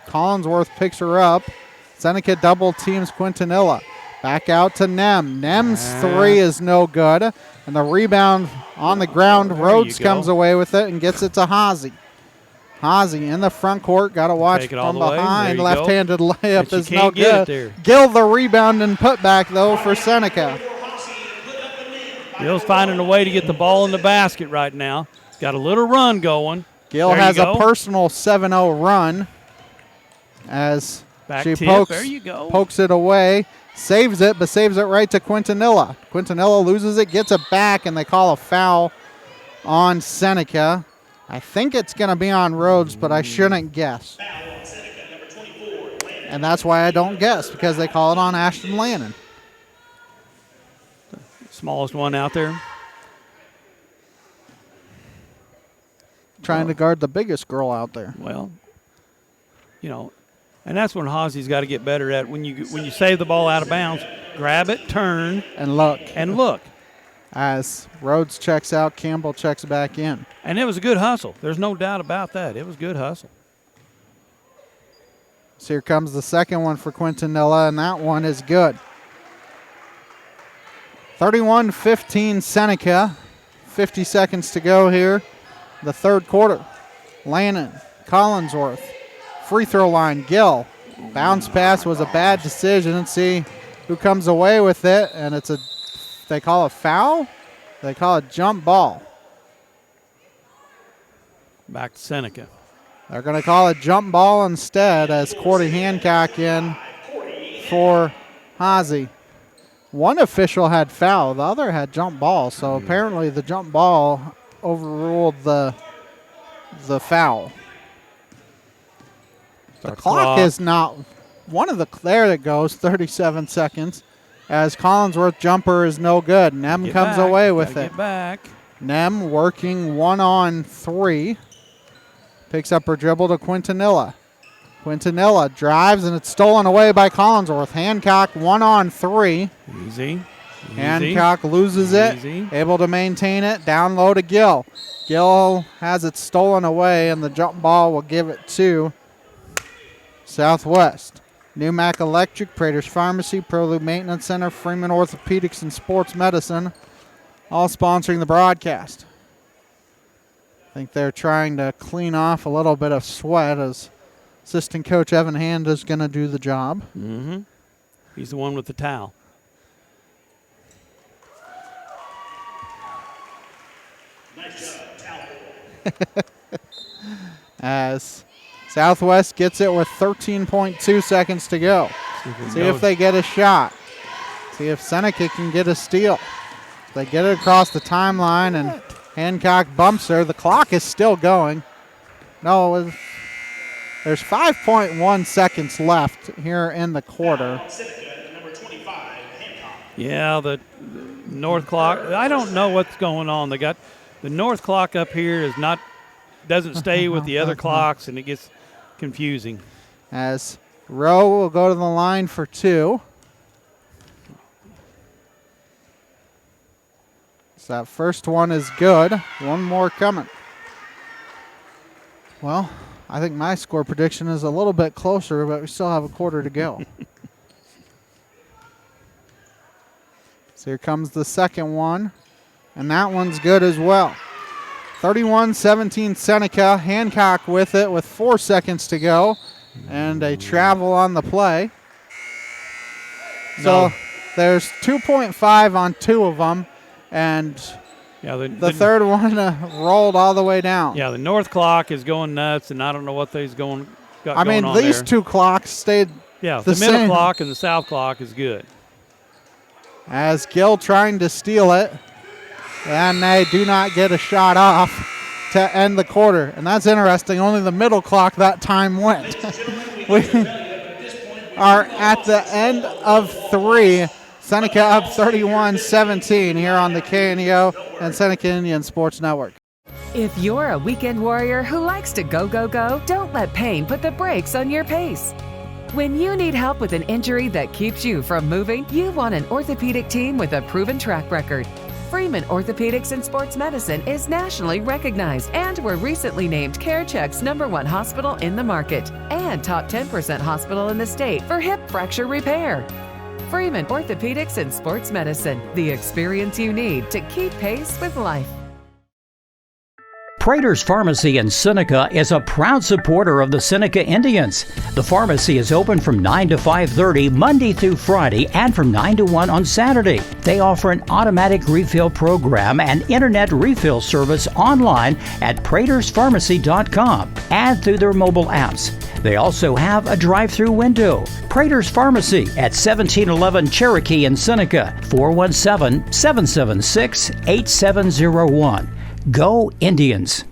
Collinsworth picks her up. Seneca double teams Quintanilla. Back out to Nem. Nem's three is no good. And the rebound on the ground. Rhodes comes away with it and gets it to Hazy. Hazy in the front court. Got to watch from behind. Left-handed layup is no good. Gill the rebound and put back, though, for Seneca. Gill's finding a way to get the ball in the basket right now. Got a little run going. Gill has a personal 7-0 run as she pokes it away. Saves it, but saves it right to Quintanilla. Quintanilla loses it, gets it back, and they call a foul on Seneca. I think it's going to be on Rhodes, but I shouldn't guess. And that's why I don't guess, because they call it on Ashton Lannon. Smallest one out there. Trying to guard the biggest girl out there. Well, you know, and that's when Hazy's got to get better at. When you save the ball out of bounds, grab it, turn, and look. As Rhodes checks out, Campbell checks back in. And it was a good hustle. There's no doubt about that. It was good hustle. So here comes the second one for Quintanilla, and that one is good. 31-15 Seneca. 50 seconds to go here. The third quarter. Lannon, Collinsworth, free throw line, Gill. Bounce pass was a bad decision. Let's see who comes away with it, and they call a foul? They call it jump ball. Back to Seneca. They're going to call it jump ball instead as Cordy Hancock in for Hazy. One official had foul, the other had jump ball, so apparently the jump ball overruled the foul. The clock is not there it goes, 37 seconds. As Collinsworth jumper is no good. Nem comes away with it. Get back. Nem working 1-on-3. Picks up her dribble to Quintanilla. Quintanilla drives, and it's stolen away by Collinsworth. Hancock 1-on-3. Easy. Hancock loses it. Able to maintain it. Down low to Gill. Gill has it stolen away, and the jump ball will give it to Southwest. Newmac Electric, Prater's Pharmacy, Prolube Maintenance Center, Freeman Orthopedics and Sports Medicine, all sponsoring the broadcast. I think they're trying to clean off a little bit of sweat as assistant coach Evan Hand is going to do the job. Mm-hmm. He's the one with the towel. As Southwest gets it with 13.2 seconds to go. See if they get a shot. See if Seneca can get a steal. They get it across the timeline, and Hancock bumps her. The clock is still going. No, there's 5.1 seconds left here in the quarter. Yeah, the north clock. I don't know what's going on. They got the north clock up here doesn't stay with the other clocks, and it gets confusing. As Rowe will go to the line for two. So that first one is good. One more coming. Well, I think my score prediction is a little bit closer, but we still have a quarter to go. So here comes the second one, and that one's good as well. 31-17 Seneca. Hancock with it with 4 seconds to go, and a travel on the play. So there's 2.5 on two of them, and the third one rolled all the way down. Yeah, the north clock is going nuts, and I don't know what they's got going on these there. Two clocks stayed the the middle same. clock and the south clock is good. As Gill trying to steal it, and they do not get a shot off to end the quarter. And that's interesting. Only the middle clock that time went. We are at the end of three. Seneca up 31-17 here on the KNEO and Seneca Indian Sports Network. If you're a weekend warrior who likes to go, go, go, don't let pain put the brakes on your pace. When you need help with an injury that keeps you from moving, you want an orthopedic team with a proven track record. Freeman Orthopedics and Sports Medicine is nationally recognized and were recently named CareCheck's #1 hospital in the market and top 10% hospital in the state for hip fracture repair. Freeman Orthopedics and Sports Medicine, the experience you need to keep pace with life. Prater's Pharmacy in Seneca is a proud supporter of the Seneca Indians. The pharmacy is open from 9 to 5:30 Monday through Friday and from 9 to 1 on Saturday. They offer an automatic refill program and internet refill service online at praterspharmacy.com and through their mobile apps. They also have a drive-through window. Prater's Pharmacy at 1711 Cherokee in Seneca, 417-776-8701. Go Indians!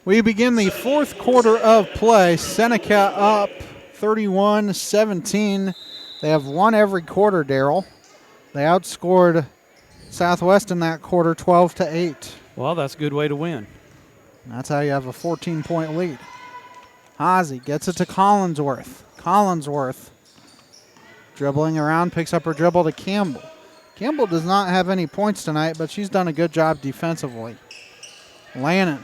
We begin the fourth quarter of play. Seneca up 31-17. They have won every quarter, Daryl. They outscored Southwest in that quarter 12-8. Well, that's a good way to win. That's how you have a 14-point lead. Haase gets it to Collinsworth. Collinsworth dribbling around, picks up her dribble to Campbell. Campbell does not have any points tonight, but she's done a good job defensively. Lannon.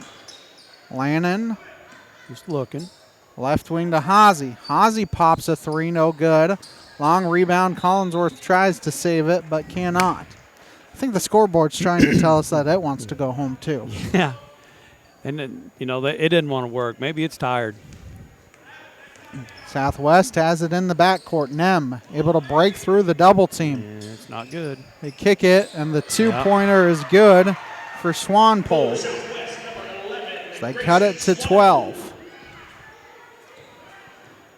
Just looking. Left wing to Haase. Haase pops a three, no good. Long rebound. Collinsworth tries to save it, but cannot. I think the scoreboard's trying to tell us that it wants to go home, too. Yeah. And, it didn't want to work. Maybe it's tired. Southwest has it in the backcourt. Nem able to break through the double team. Yeah, it's not good. They kick it, and the two-pointer is good for Swanpole. So they cut it to 12.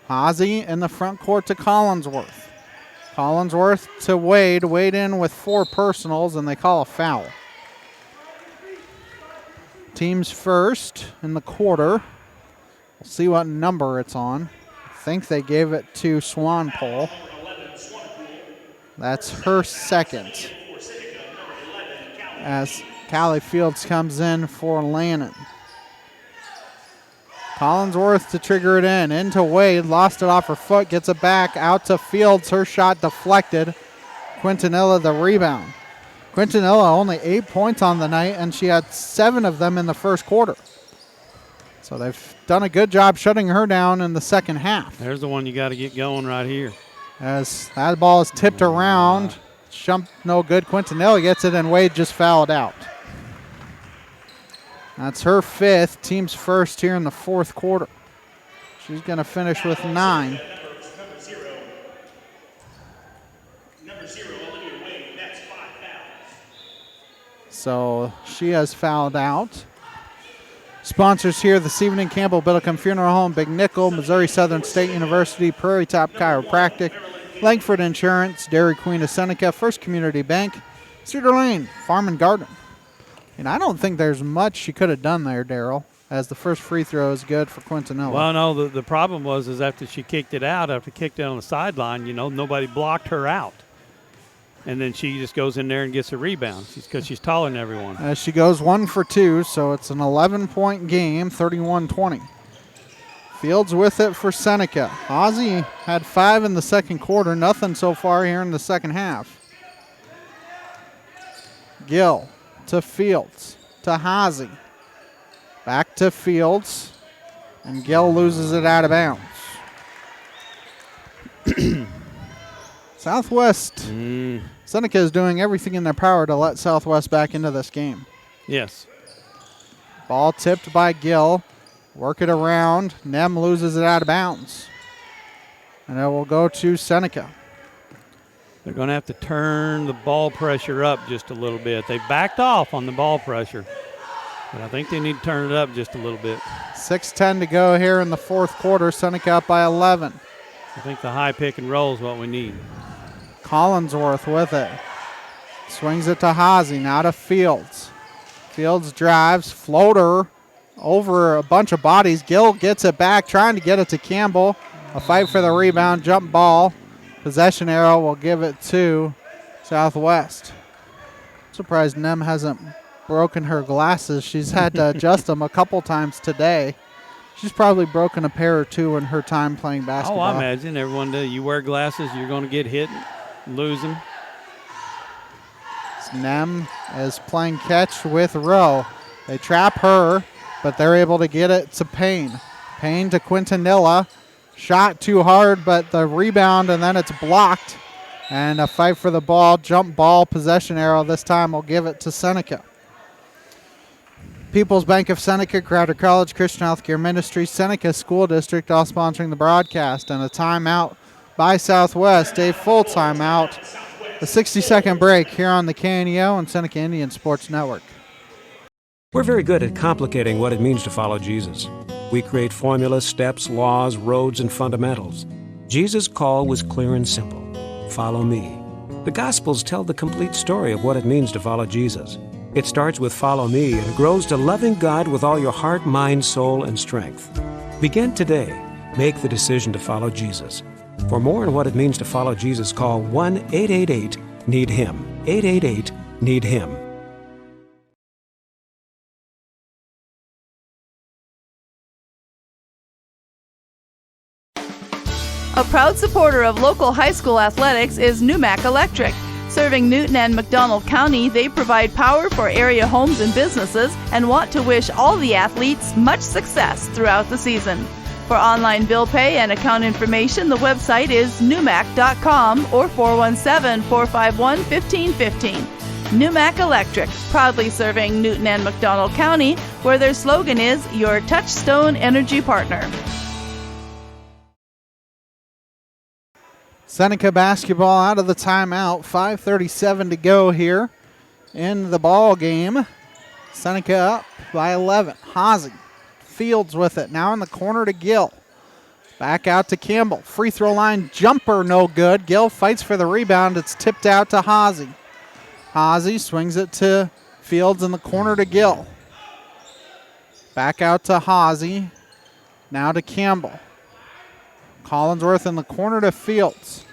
Haase in the front court to Collinsworth. Collinsworth to Wade. Wade in with 4 personals, and they call a foul. Team's first in the quarter. We'll see what number it's on. I think they gave it to Swanpole. That's her second. As Callie Fields comes in for Lannon. Collinsworth to trigger it in. Into Wade. Lost it off her foot. Gets it back. Out to Fields. Her shot deflected. Quintanilla the rebound. Quintanilla only 8 points on the night, and she had 7 of them in the first quarter. So they've done a good job shutting her down in the second half. There's the one you got to get going right here. As that ball is tipped around. Jump no good. Quintanilla gets it, and Wade just fouled out. That's her 5th, team's first here in the fourth quarter. She's going to finish with 9. So she has fouled out. Sponsors here this evening: Campbell Billicum Funeral Home, Big Nickel, Missouri Southern State University, Prairie Top Chiropractic, Langford Insurance, Dairy Queen of Seneca, First Community Bank, Cedar Lane, Farm and Garden. And I don't think there's much she could have done there, Daryl, as the first free throw is good for Quintanilla. Well, no, the problem was after she kicked it out, after kicked it on the sideline, nobody blocked her out. And then she just goes in there and gets a rebound because she's taller than everyone. As she goes 1 for 2, so it's an 11-point game, 31-20. Fields with it for Seneca. Haase had 5 in the second quarter, nothing so far here in the second half. Gill to Fields, to Haase. Back to Fields, and Gill loses it out of bounds. Southwest. Seneca is doing everything in their power to let Southwest back into this game. Yes. Ball tipped by Gill. Work it around. Nem loses it out of bounds. And it will go to Seneca. They're going to have to turn the ball pressure up just a little bit. They backed off on the ball pressure, but I think they need to turn it up just a little bit. 6:10 to go here in the fourth quarter. Seneca up by 11. I think the high pick and roll is what we need. Collinsworth with it. Swings it to Haase, now to Fields. Fields drives, floater over a bunch of bodies. Gill gets it back, trying to get it to Campbell. A fight for the rebound, jump ball. Possession arrow will give it to Southwest. Surprised Nem hasn't broken her glasses. She's had to adjust them a couple times today. She's probably broken a pair or two in her time playing basketball. Oh, I imagine everyone does. You wear glasses, you're going to get hit, lose them. Nem is playing catch with Rowe. They trap her, but they're able to get it to Payne. Payne to Quintanilla. Shot too hard, but the rebound, and then it's blocked. And a fight for the ball. Jump ball possession arrow. This time we'll give it to Seneca. People's Bank of Seneca, Crowder College, Christian Healthcare Ministry, Seneca School District, all sponsoring the broadcast. And a timeout by Southwest, a full timeout. A 60-second break here on the KNEO and Seneca Indian Sports Network. We're very good at complicating what it means to follow Jesus. We create formulas, steps, laws, roads, and fundamentals. Jesus' call was clear and simple. Follow me. The Gospels tell the complete story of what it means to follow Jesus. It starts with follow me and grows to loving God with all your heart, mind, soul, and strength. Begin today. Make the decision to follow Jesus. For more on what it means to follow Jesus, call 1-888-NEED-HIM. 888-NEED-HIM. A proud supporter of local high school athletics is Numac Electric. Serving Newton and McDonald County, they provide power for area homes and businesses and want to wish all the athletes much success throughout the season. For online bill pay and account information, the website is numac.com or 417-451-1515. Numac Electric, proudly serving Newton and McDonald County, where their slogan is your touchstone energy partner. Seneca basketball out of the timeout. 5:37 to go here in the ball game. Seneca up by 11. Hazy Fields with it. Now in the corner to Gill. Back out to Campbell. Free throw line jumper no good. Gill fights for the rebound. It's tipped out to Hazy. Hazy swings it to Fields in the corner to Gill. Back out to Hazy. Now to Campbell. Collinsworth in the corner to Fields.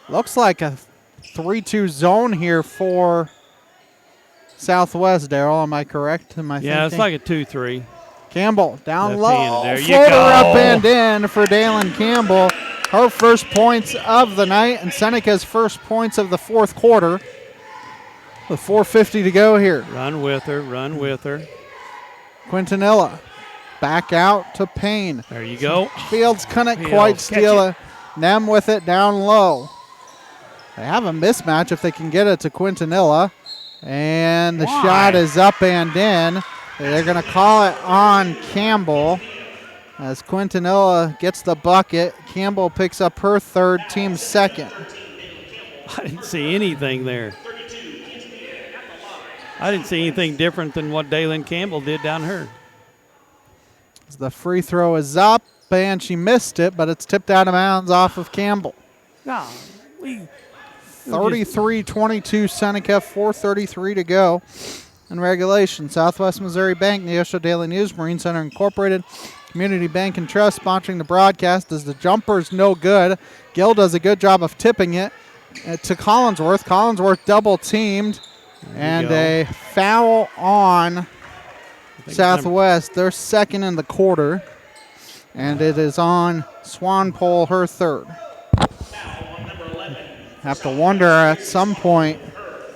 Looks like a 3-2 zone here for Southwest, Darryl. Am I correct? Am I thinking? It's like a 2-3. Campbell down low. There you Floater go. up and in for Dalen Campbell. Her first points of the night and Seneca's first points of the fourth quarter. With 4:50 to go here. Run with her. Quintanilla. Back out to Payne. There you go. Fields couldn't quite steal it. Nem with it down low. They have a mismatch if they can get it to Quintanilla. And the shot is up and in. They're going to call it on Campbell. As Quintanilla gets the bucket, Campbell picks up her third, team's second. I didn't see anything there. I didn't see anything different than what Dalen Campbell did down her. The free throw is up, and she missed it, but it's tipped out of bounds off of Campbell. 33-22 Seneca, 4:33 to go in regulation. Southwest Missouri Bank, Neosho Daily News, Marine Center Incorporated, Community Bank and Trust sponsoring the broadcast. As the jumper's no good, Gill does a good job of tipping it to Collinsworth. Collinsworth double teamed, and a foul on Southwest. They're second in the quarter, and it is on Swanpole, her third. Have to wonder at some point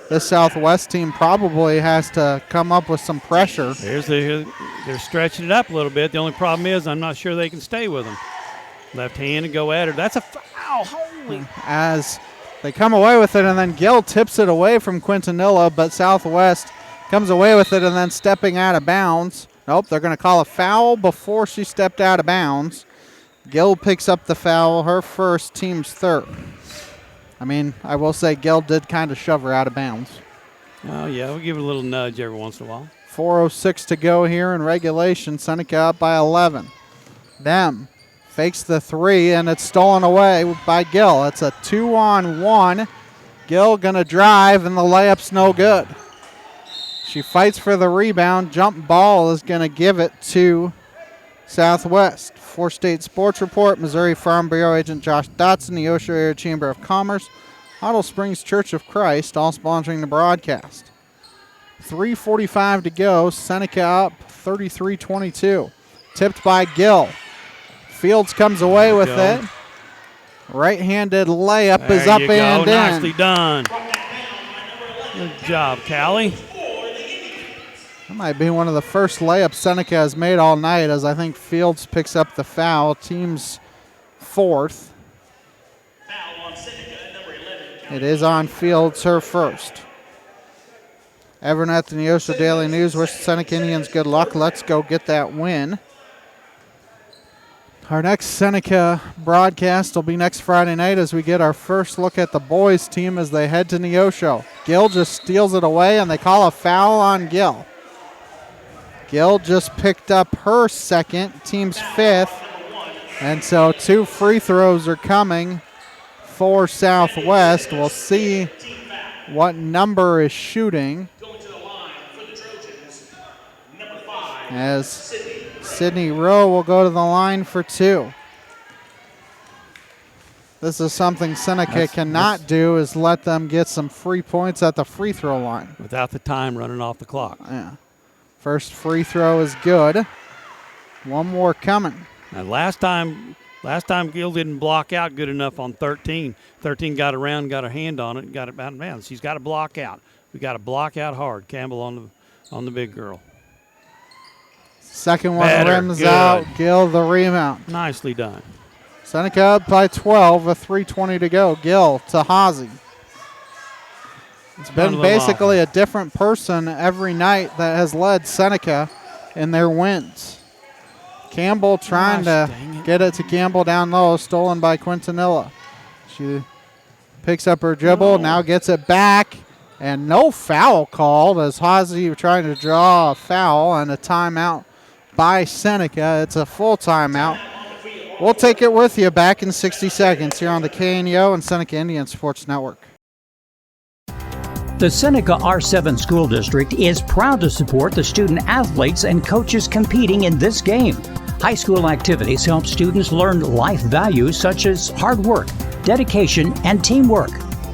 this Southwest team probably has to come up with some pressure. They're stretching it up a little bit. The only problem is I'm not sure they can stay with them. Left hand and go at her. That's a foul. Holy. As they come away with it, and then Gill tips it away from Quintanilla, but Southwest comes away with it and then stepping out of bounds. Nope, they're going to call a foul before she stepped out of bounds. Gill picks up the foul, her first, team's third. I mean, I will say Gill did kind of shove her out of bounds. Oh, yeah, we'll give it a little nudge every once in a while. 4:06 to go here in regulation. Seneca up by 11. Them fakes the three, and it's stolen away by Gill. It's a 2-on-1. Gill going to drive, and the layup's no good. She fights for the rebound. Jump ball is going to give it to Southwest. For State Sports Report, Missouri Farm Bureau Agent Josh Dotson, the Neosho Area Chamber of Commerce, Otto Springs Church of Christ, all sponsoring the broadcast. 3:45 to go. Seneca up 33-22. Tipped by Gill. Fields comes away with it. Right-handed layup is up and in. Nicely done. Good job, Callie. That might be one of the first layups Seneca has made all night, as I think Fields picks up the foul. Team's fourth. It is on Fields, her first. Everyone at the Neosho Daily News wishes Seneca Indians good luck. Let's go get that win. Our next Seneca broadcast will be next Friday night as we get our first look at the boys' team as they head to Neosho. Gill just steals it away, and they call a foul on Gill. Gill just picked up her second, team's fifth, and so 2 free throws are coming for Southwest. We'll see what number is shooting as Sydney Rowe will go to the line for 2. This is something Seneca cannot do, is let them get some free points at the free throw line. Without the time running off the clock. Yeah. First free throw is good. One more coming. Now last time Gill didn't block out good enough on 13. 13 got around, got her hand on it, and got it out of bounds. She's got to block out. We got to block out hard. Campbell on the big girl. Second one rims out. Gill the rebound. Nicely done. Seneca up by 12 with 3:20 to go. Gill to Hazy. It's been basically a different person every night that has led Seneca in their wins. Campbell trying to get it to Campbell down low, stolen by Quintanilla. She picks up her dribble, now gets it back, and no foul called as Hazy trying to draw a foul and a timeout by Seneca. It's a full timeout. We'll take it with you back in 60 seconds here on the KNEO and Seneca Indian Sports Network. The Seneca R7 School District is proud to support the student athletes and coaches competing in this game. High school activities help students learn life values such as hard work, dedication, and teamwork.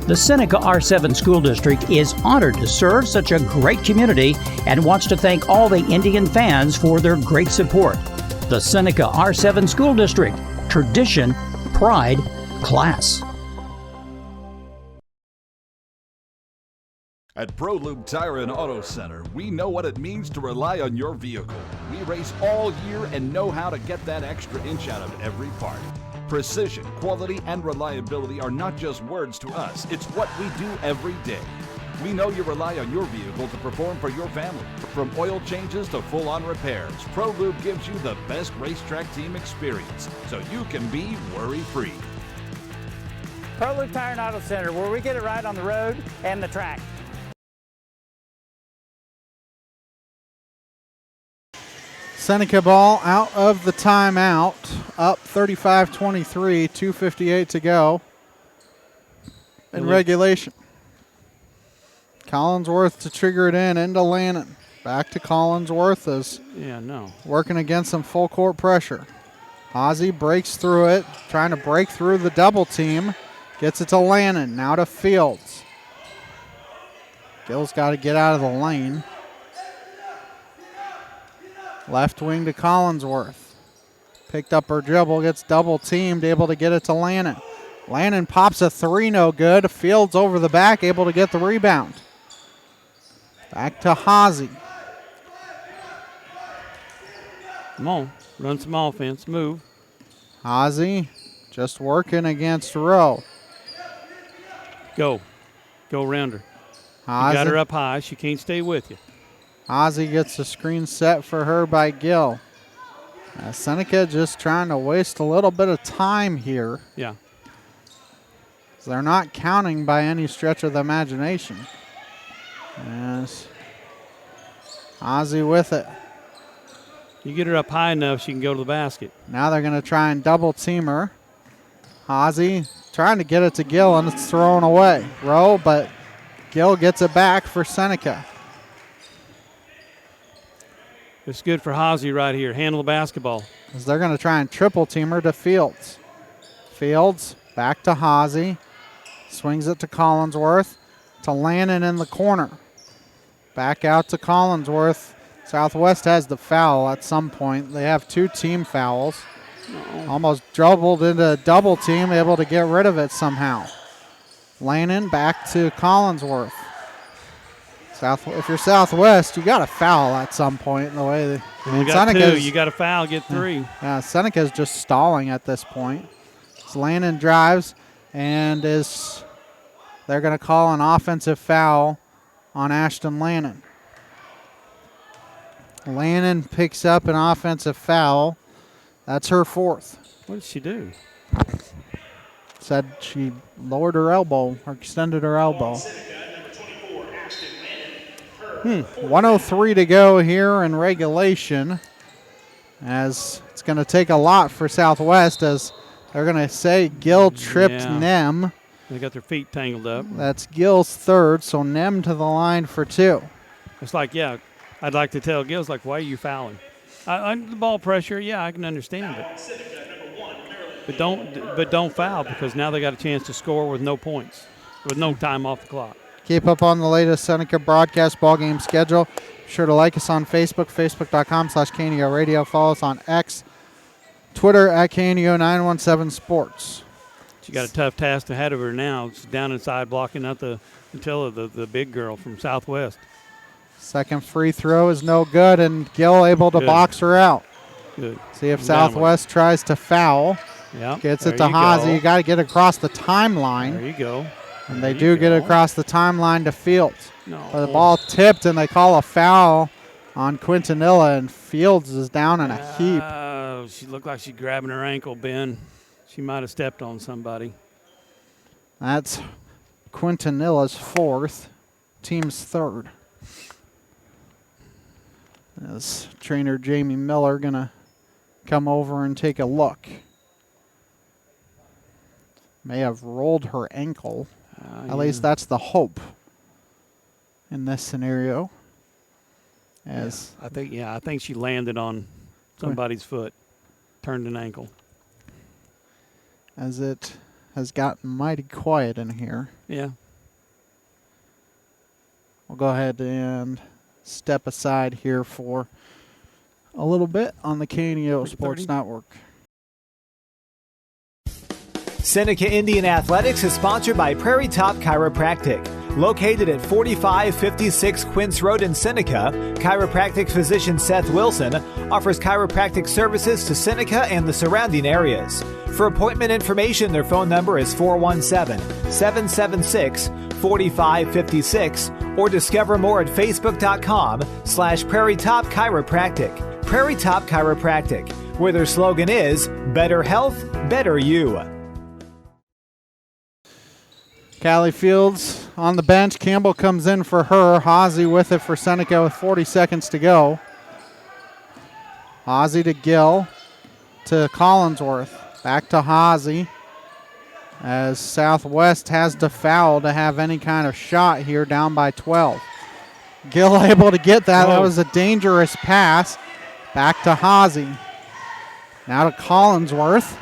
The Seneca R7 School District is honored to serve such a great community and wants to thank all the Indian fans for their great support. The Seneca R7 School District. Tradition, pride, class. At ProLube Tire and Auto Center, we know what it means to rely on your vehicle. We race all year and know how to get that extra inch out of every part. Precision, quality, and reliability are not just words to us. It's what we do every day. We know you rely on your vehicle to perform for your family. From oil changes to full-on repairs, ProLube gives you the best racetrack team experience, so you can be worry-free. ProLube Tire and Auto Center, where we get it right on the road and the track. Seneca ball out of the timeout, up 35-23, 2:58 to go in regulation. Collinsworth to trigger it into Lannon. Back to Collinsworth as working against some full court pressure. Hazy breaks through it, trying to break through the double team. Gets it to Lannon, now to Fields. Gill's got to get out of the lane. Left wing to Collinsworth. Picked up her dribble, gets double teamed, able to get it to Lannon. Lannon pops a three, no good. Fields over the back, able to get the rebound. Back to Hazy. Come on, run some offense, move. Hazy just working against Rowe. Go around her. Hazy. You got her up high, she can't stay with you. Hazy gets the screen set for her by Gill. Seneca just trying to waste a little bit of time here. Yeah. They're not counting by any stretch of the imagination. Yes. Hazy with it. You get her up high enough, she can go to the basket. Now they're going to try and double team her. Hazy trying to get it to Gill, and it's thrown away. Rowe, but Gill gets it back for Seneca. It's good for Hazy right here. Handle the basketball. As they're going to try and triple team her to Fields. Fields back to Hazy. Swings it to Collinsworth. To Lannon in the corner. Back out to Collinsworth. Southwest has the foul at some point. They have 2 team fouls. Almost doubled into a double team, able to get rid of it somehow. Lannon back to Collinsworth. If you're Southwest, you got to foul at some point in the way. You got two. You got to foul, get 3. Yeah, Seneca's just stalling at this point. So Lannon drives and they're going to call an offensive foul on Ashton Lannon. Lannon picks up an offensive foul. That's her 4th. What did she do? Said she lowered her elbow or extended her elbow. 1:03 to go here in regulation, as it's going to take a lot for Southwest, as they're going to say Gill tripped Nem. They got their feet tangled up. That's Gill's 3rd, so Nem to the line for 2. It's like, I'd like to tell Gill's like, why are you fouling? The ball pressure, I can understand it. But don't foul, because now they got a chance to score with no points, with no time off the clock. Keep up on the latest Seneca broadcast ball game schedule. Be sure to like us on Facebook, facebook.com/KNEO Radio. Follow us on X, Twitter at KNEO917 Sports. She got a tough task ahead of her now. She's down inside blocking out the big girl from Southwest. Second free throw is no good, and Gill able to box her out. Good. See if Southwest tries to foul. Yeah. Gets it to Haase. You got to get across the timeline. There you go. And they do get across the timeline to Fields. But the ball tipped, and they call a foul on Quintanilla, and Fields is down in a heap. She looked like she's grabbing her ankle, Ben. She might have stepped on somebody. That's Quintanilla's 4th, team's 3rd. As trainer Jamie Miller going to come over and take a look. May have rolled her ankle. At least that's the hope in this scenario. As I think she landed on somebody's foot, turned an ankle. As it has gotten mighty quiet in here. Yeah. We'll go ahead and step aside here for a little bit on the KNEO Sports Network. Seneca Indian Athletics is sponsored by Prairie Top Chiropractic. Located at 4556 Quince Road in Seneca, chiropractic physician Seth Wilson offers chiropractic services to Seneca and the surrounding areas. For appointment information, their phone number is 417-776-4556 or discover more at facebook.com/Prairie Top Chiropractic. Prairie Top Chiropractic, where their slogan is Better Health, Better You. Callie Fields on the bench. Campbell comes in for her. Haase with it for Seneca with 40 seconds to go. Haase to Gill to Collinsworth. Back to Haase as Southwest has to foul to have any kind of shot here, down by 12. Gill able to get that. That was a dangerous pass. Back to Haase. Now to Collinsworth.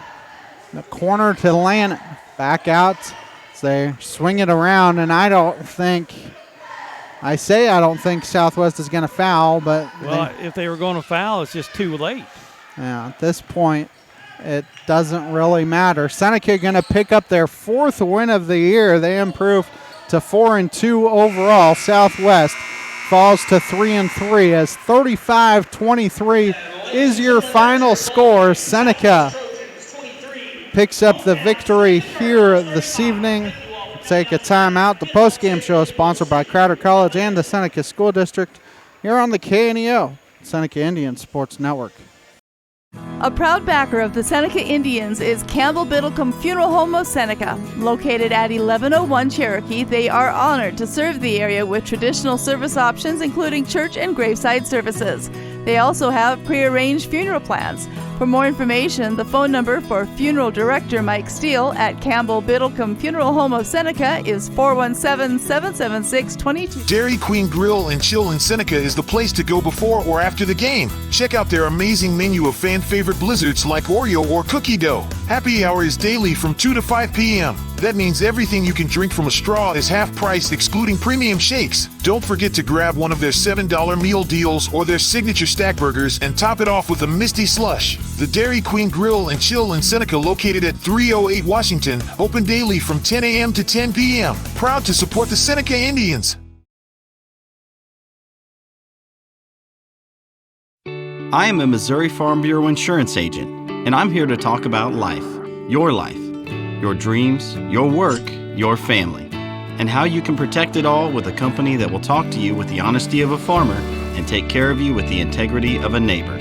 The corner to Lannon. Back out. They swing it around, and I don't think Southwest is going to foul, but if they were going to foul, it's just too late. Yeah, at this point, it doesn't really matter. Seneca going to pick up their 4th win of the year. They improve to 4-2 overall. Southwest falls to 3-3 as 35-23 is your final score. Seneca picks up the victory here this evening. Take a timeout. The postgame show is sponsored by Crowder College and the Seneca School District here on the KNEO, Seneca Indian Sports Network. A proud backer of the Seneca Indians is Campbell Biddlecombe Funeral Home of Seneca. Located at 1101 Cherokee, they are honored to serve the area with traditional service options including church and graveside services. They also have prearranged funeral plans. For more information, the phone number for Funeral Director Mike Steele at Campbell Biddlecombe Funeral Home of Seneca is 417-776-22. Dairy Queen Grill and Chill in Seneca is the place to go before or after the game. Check out their amazing menu of fan-favorite blizzards like Oreo or cookie dough. Happy hour is daily from 2 to 5 p.m. That means everything you can drink from a straw is half price, excluding premium shakes. Don't forget to grab one of their $7 meal deals or their signature stack burgers and top it off with a Misty Slush. The Dairy Queen Grill and Chill in Seneca, located at 308 Washington, open daily from 10 a.m. to 10 p.m. Proud to support the Seneca Indians. I am a Missouri Farm Bureau insurance agent, and I'm here to talk about life, your dreams, your work, your family, and how you can protect it all with a company that will talk to you with the honesty of a farmer and take care of you with the integrity of a neighbor.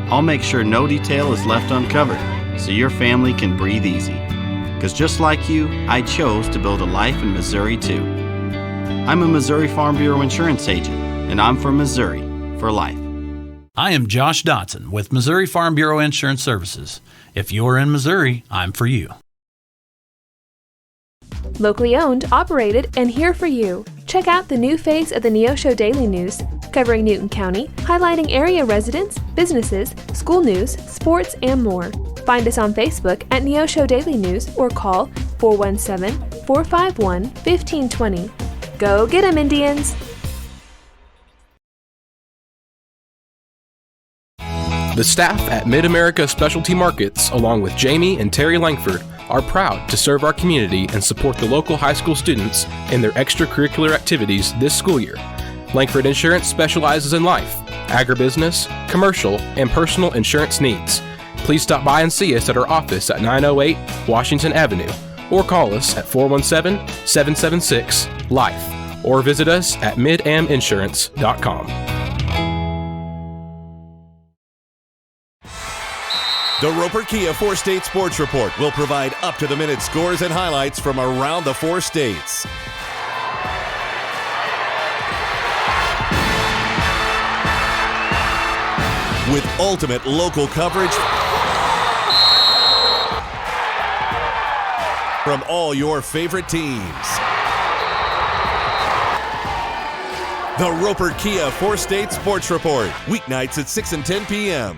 I'll make sure no detail is left uncovered so your family can breathe easy. Because just like you, I chose to build a life in Missouri too. I'm a Missouri Farm Bureau insurance agent, and I'm from Missouri for life. I am Josh Dotson with Missouri Farm Bureau Insurance Services. If you're in Missouri, I'm for you. Locally owned, operated, and here for you. Check out the new face of the Neosho Daily News, covering Newton County, highlighting area residents, businesses, school news, sports, and more. Find us on Facebook at Neosho Daily News or call 417-451-1520. Go get 'em, Indians! The staff at Mid-America Specialty Markets, along with Jamie and Terry Langford, are proud to serve our community and support the local high school students in their extracurricular activities this school year. Langford Insurance specializes in life, agribusiness, commercial, and personal insurance needs. Please stop by and see us at our office at 908 Washington Avenue, or call us at 417-776-LIFE, or visit us at midaminsurance.com. The Roper Kia 4-State Sports Report will provide up-to-the-minute scores and highlights from around the 4 states. With ultimate local coverage from all your favorite teams. The Roper Kia 4-State Sports Report, weeknights at 6 and 10 p.m.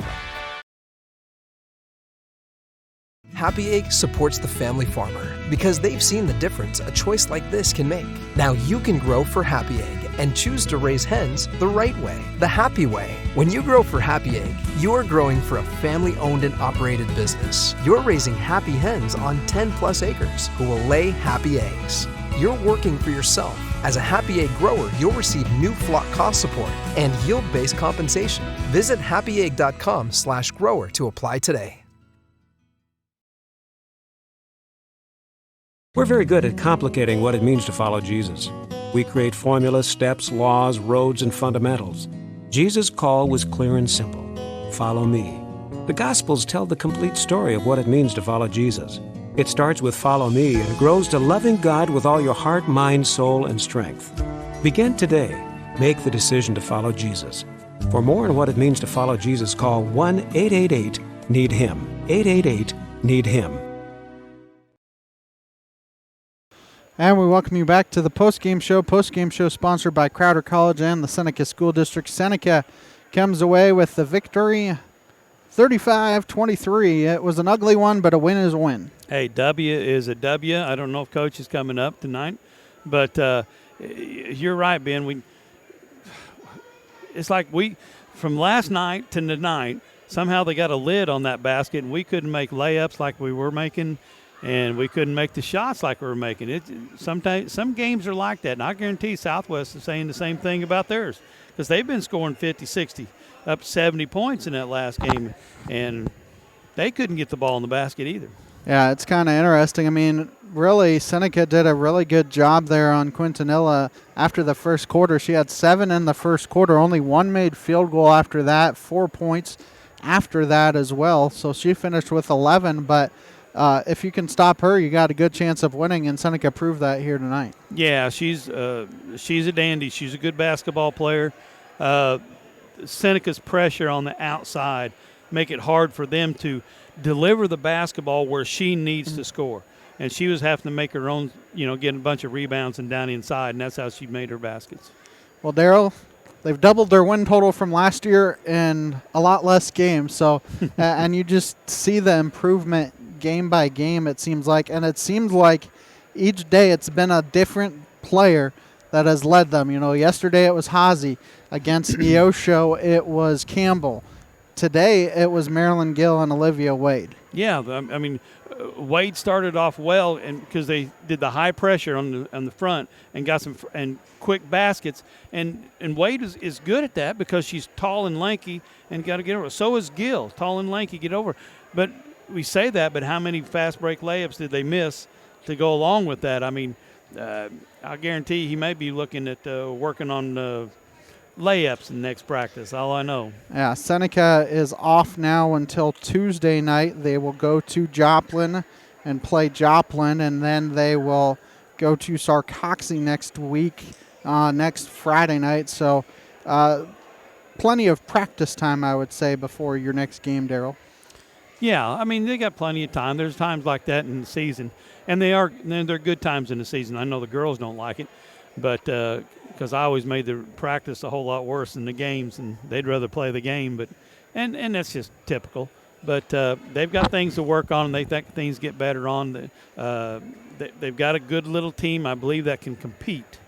Happy Egg supports the family farmer because they've seen the difference a choice like this can make. Now you can grow for Happy Egg and choose to raise hens the right way, the happy way. When you grow for Happy Egg, you are growing for a family-owned and operated business. You're raising happy hens on 10+ acres who will lay happy eggs. You're working for yourself. As a Happy Egg grower, you'll receive new flock cost support and yield-based compensation. Visit happyegg.com/grower to apply today. We're very good at complicating what it means to follow Jesus. We create formulas, steps, laws, roads, and fundamentals. Jesus' call was clear and simple. Follow me. The Gospels tell the complete story of what it means to follow Jesus. It starts with follow me and grows to loving God with all your heart, mind, soul, and strength. Begin today. Make the decision to follow Jesus. For more on what it means to follow Jesus, call 1-888-NEED-HIM. 888-NEED-HIM. And we welcome you back to the postgame show. Postgame show sponsored by Crowder College and the Seneca School District. Seneca comes away with the victory, 35-23. It was an ugly one, but a win is a win. Hey, W is a W. I don't know if Coach is coming up tonight, but you're right, Ben. It's like from last night to tonight, somehow they got a lid on that basket, and we couldn't make layups like we were making. And we couldn't make the shots like we were making. Sometimes some games are like that, and I guarantee Southwest is saying the same thing about theirs because they've been scoring 50, 60, up 70 points in that last game, and they couldn't get the ball in the basket either. Yeah, it's kind of interesting. I mean, really, Seneca did a really good job there on Quintanilla after the first quarter. She had 7 in the first quarter, only 1 made field goal after that, 4 points after that as well. So she finished with 11, but if you can stop her, you got a good chance of winning, and Seneca proved that here tonight. Yeah, she's a dandy. She's a good basketball player. Seneca's pressure on the outside make it hard for them to deliver the basketball where she needs to score. And she was having to make her own, getting a bunch of rebounds and down inside, and that's how she made her baskets. Well, Darryl, they've doubled their win total from last year in a lot less games. So, and you just see the improvement game by game, it seems like. And it seems like each day it's been a different player that has led them. Yesterday it was Hazy. Against Neosho, it was Campbell. today it was Marilyn Gill and Olivia Wade. Yeah, I mean, Wade started off well, and because they did the high pressure on the front and got some and quick baskets, and Wade is good at that because she's tall and lanky and got to get over. So is Gill, tall and lanky, get over. But we say that, but how many fast break layups did they miss to go along with that? I mean, I guarantee he may be looking at working on layups in next practice. All I know. Yeah, Seneca is off now until Tuesday night. They will go to Joplin and play Joplin, and then they will go to Sarcoxy next week, next Friday night. So plenty of practice time, I would say, before your next game, Daryl. Yeah, I mean, they got plenty of time. There's times like that in the season, and they're good times in the season. I know the girls don't like it, but because I always made the practice a whole lot worse than the games, and they'd rather play the game. But and that's just typical. But they've got things to work on, and they think things get better on. They've got a good little team, I believe, that can compete.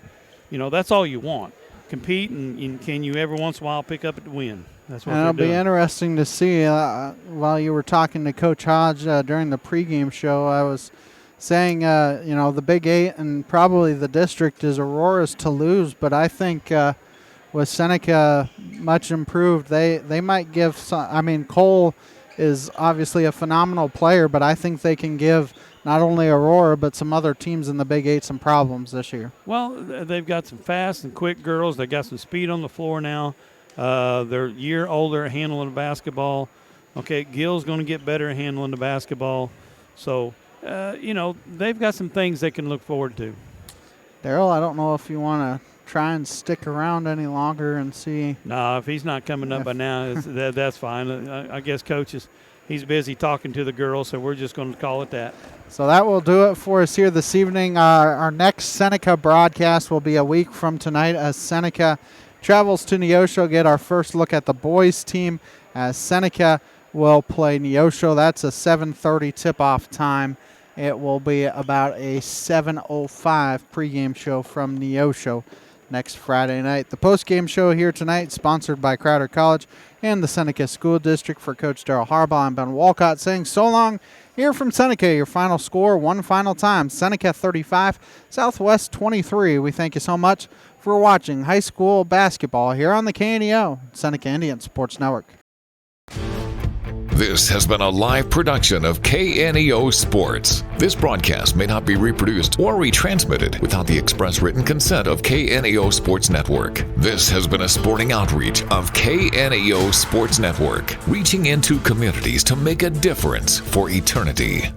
You know, that's all you want. Compete, and can you every once in a while pick up the win? That's what It'll they're doing. be interesting to see. While you were talking to Coach Hodge during the pregame show, I was saying, the Big 8 and probably the district is Aurora's to lose, but I think with Seneca much improved, they might give some. I mean, Cole is obviously a phenomenal player, but I think they can give not only Aurora but some other teams in the Big 8 some problems this year. Well, they've got some fast and quick girls. They got some speed on the floor now. They're a year older at handling the basketball. Okay, Gil's going to get better at handling the basketball. So, they've got some things they can look forward to. Daryl, I don't know if you want to try and stick around any longer and see. No, if he's not coming up by now, that's fine. I guess Coach he's busy talking to the girls, so we're just going to call it that. So that will do it for us here this evening. Our next Seneca broadcast will be a week from tonight as Seneca travels to Neosho. Get our first look at the boys team as Seneca will play Neosho. That's a 7:30 tip-off time. It will be about a 7:05 pregame show from Neosho next Friday night. The postgame show here tonight sponsored by Crowder College and the Seneca School District. For Coach Darrell Harbaugh, I'm Ben Walcott saying so long here from Seneca. Your final score one final time, Seneca 35, Southwest 23. We thank you so much for watching high school basketball here on the KNEO, Seneca Indian Sports Network. This has been a live production of KNEO Sports. This broadcast may not be reproduced or retransmitted without the express written consent of KNEO Sports Network. This has been a sporting outreach of KNEO Sports Network, reaching into communities to make a difference for eternity.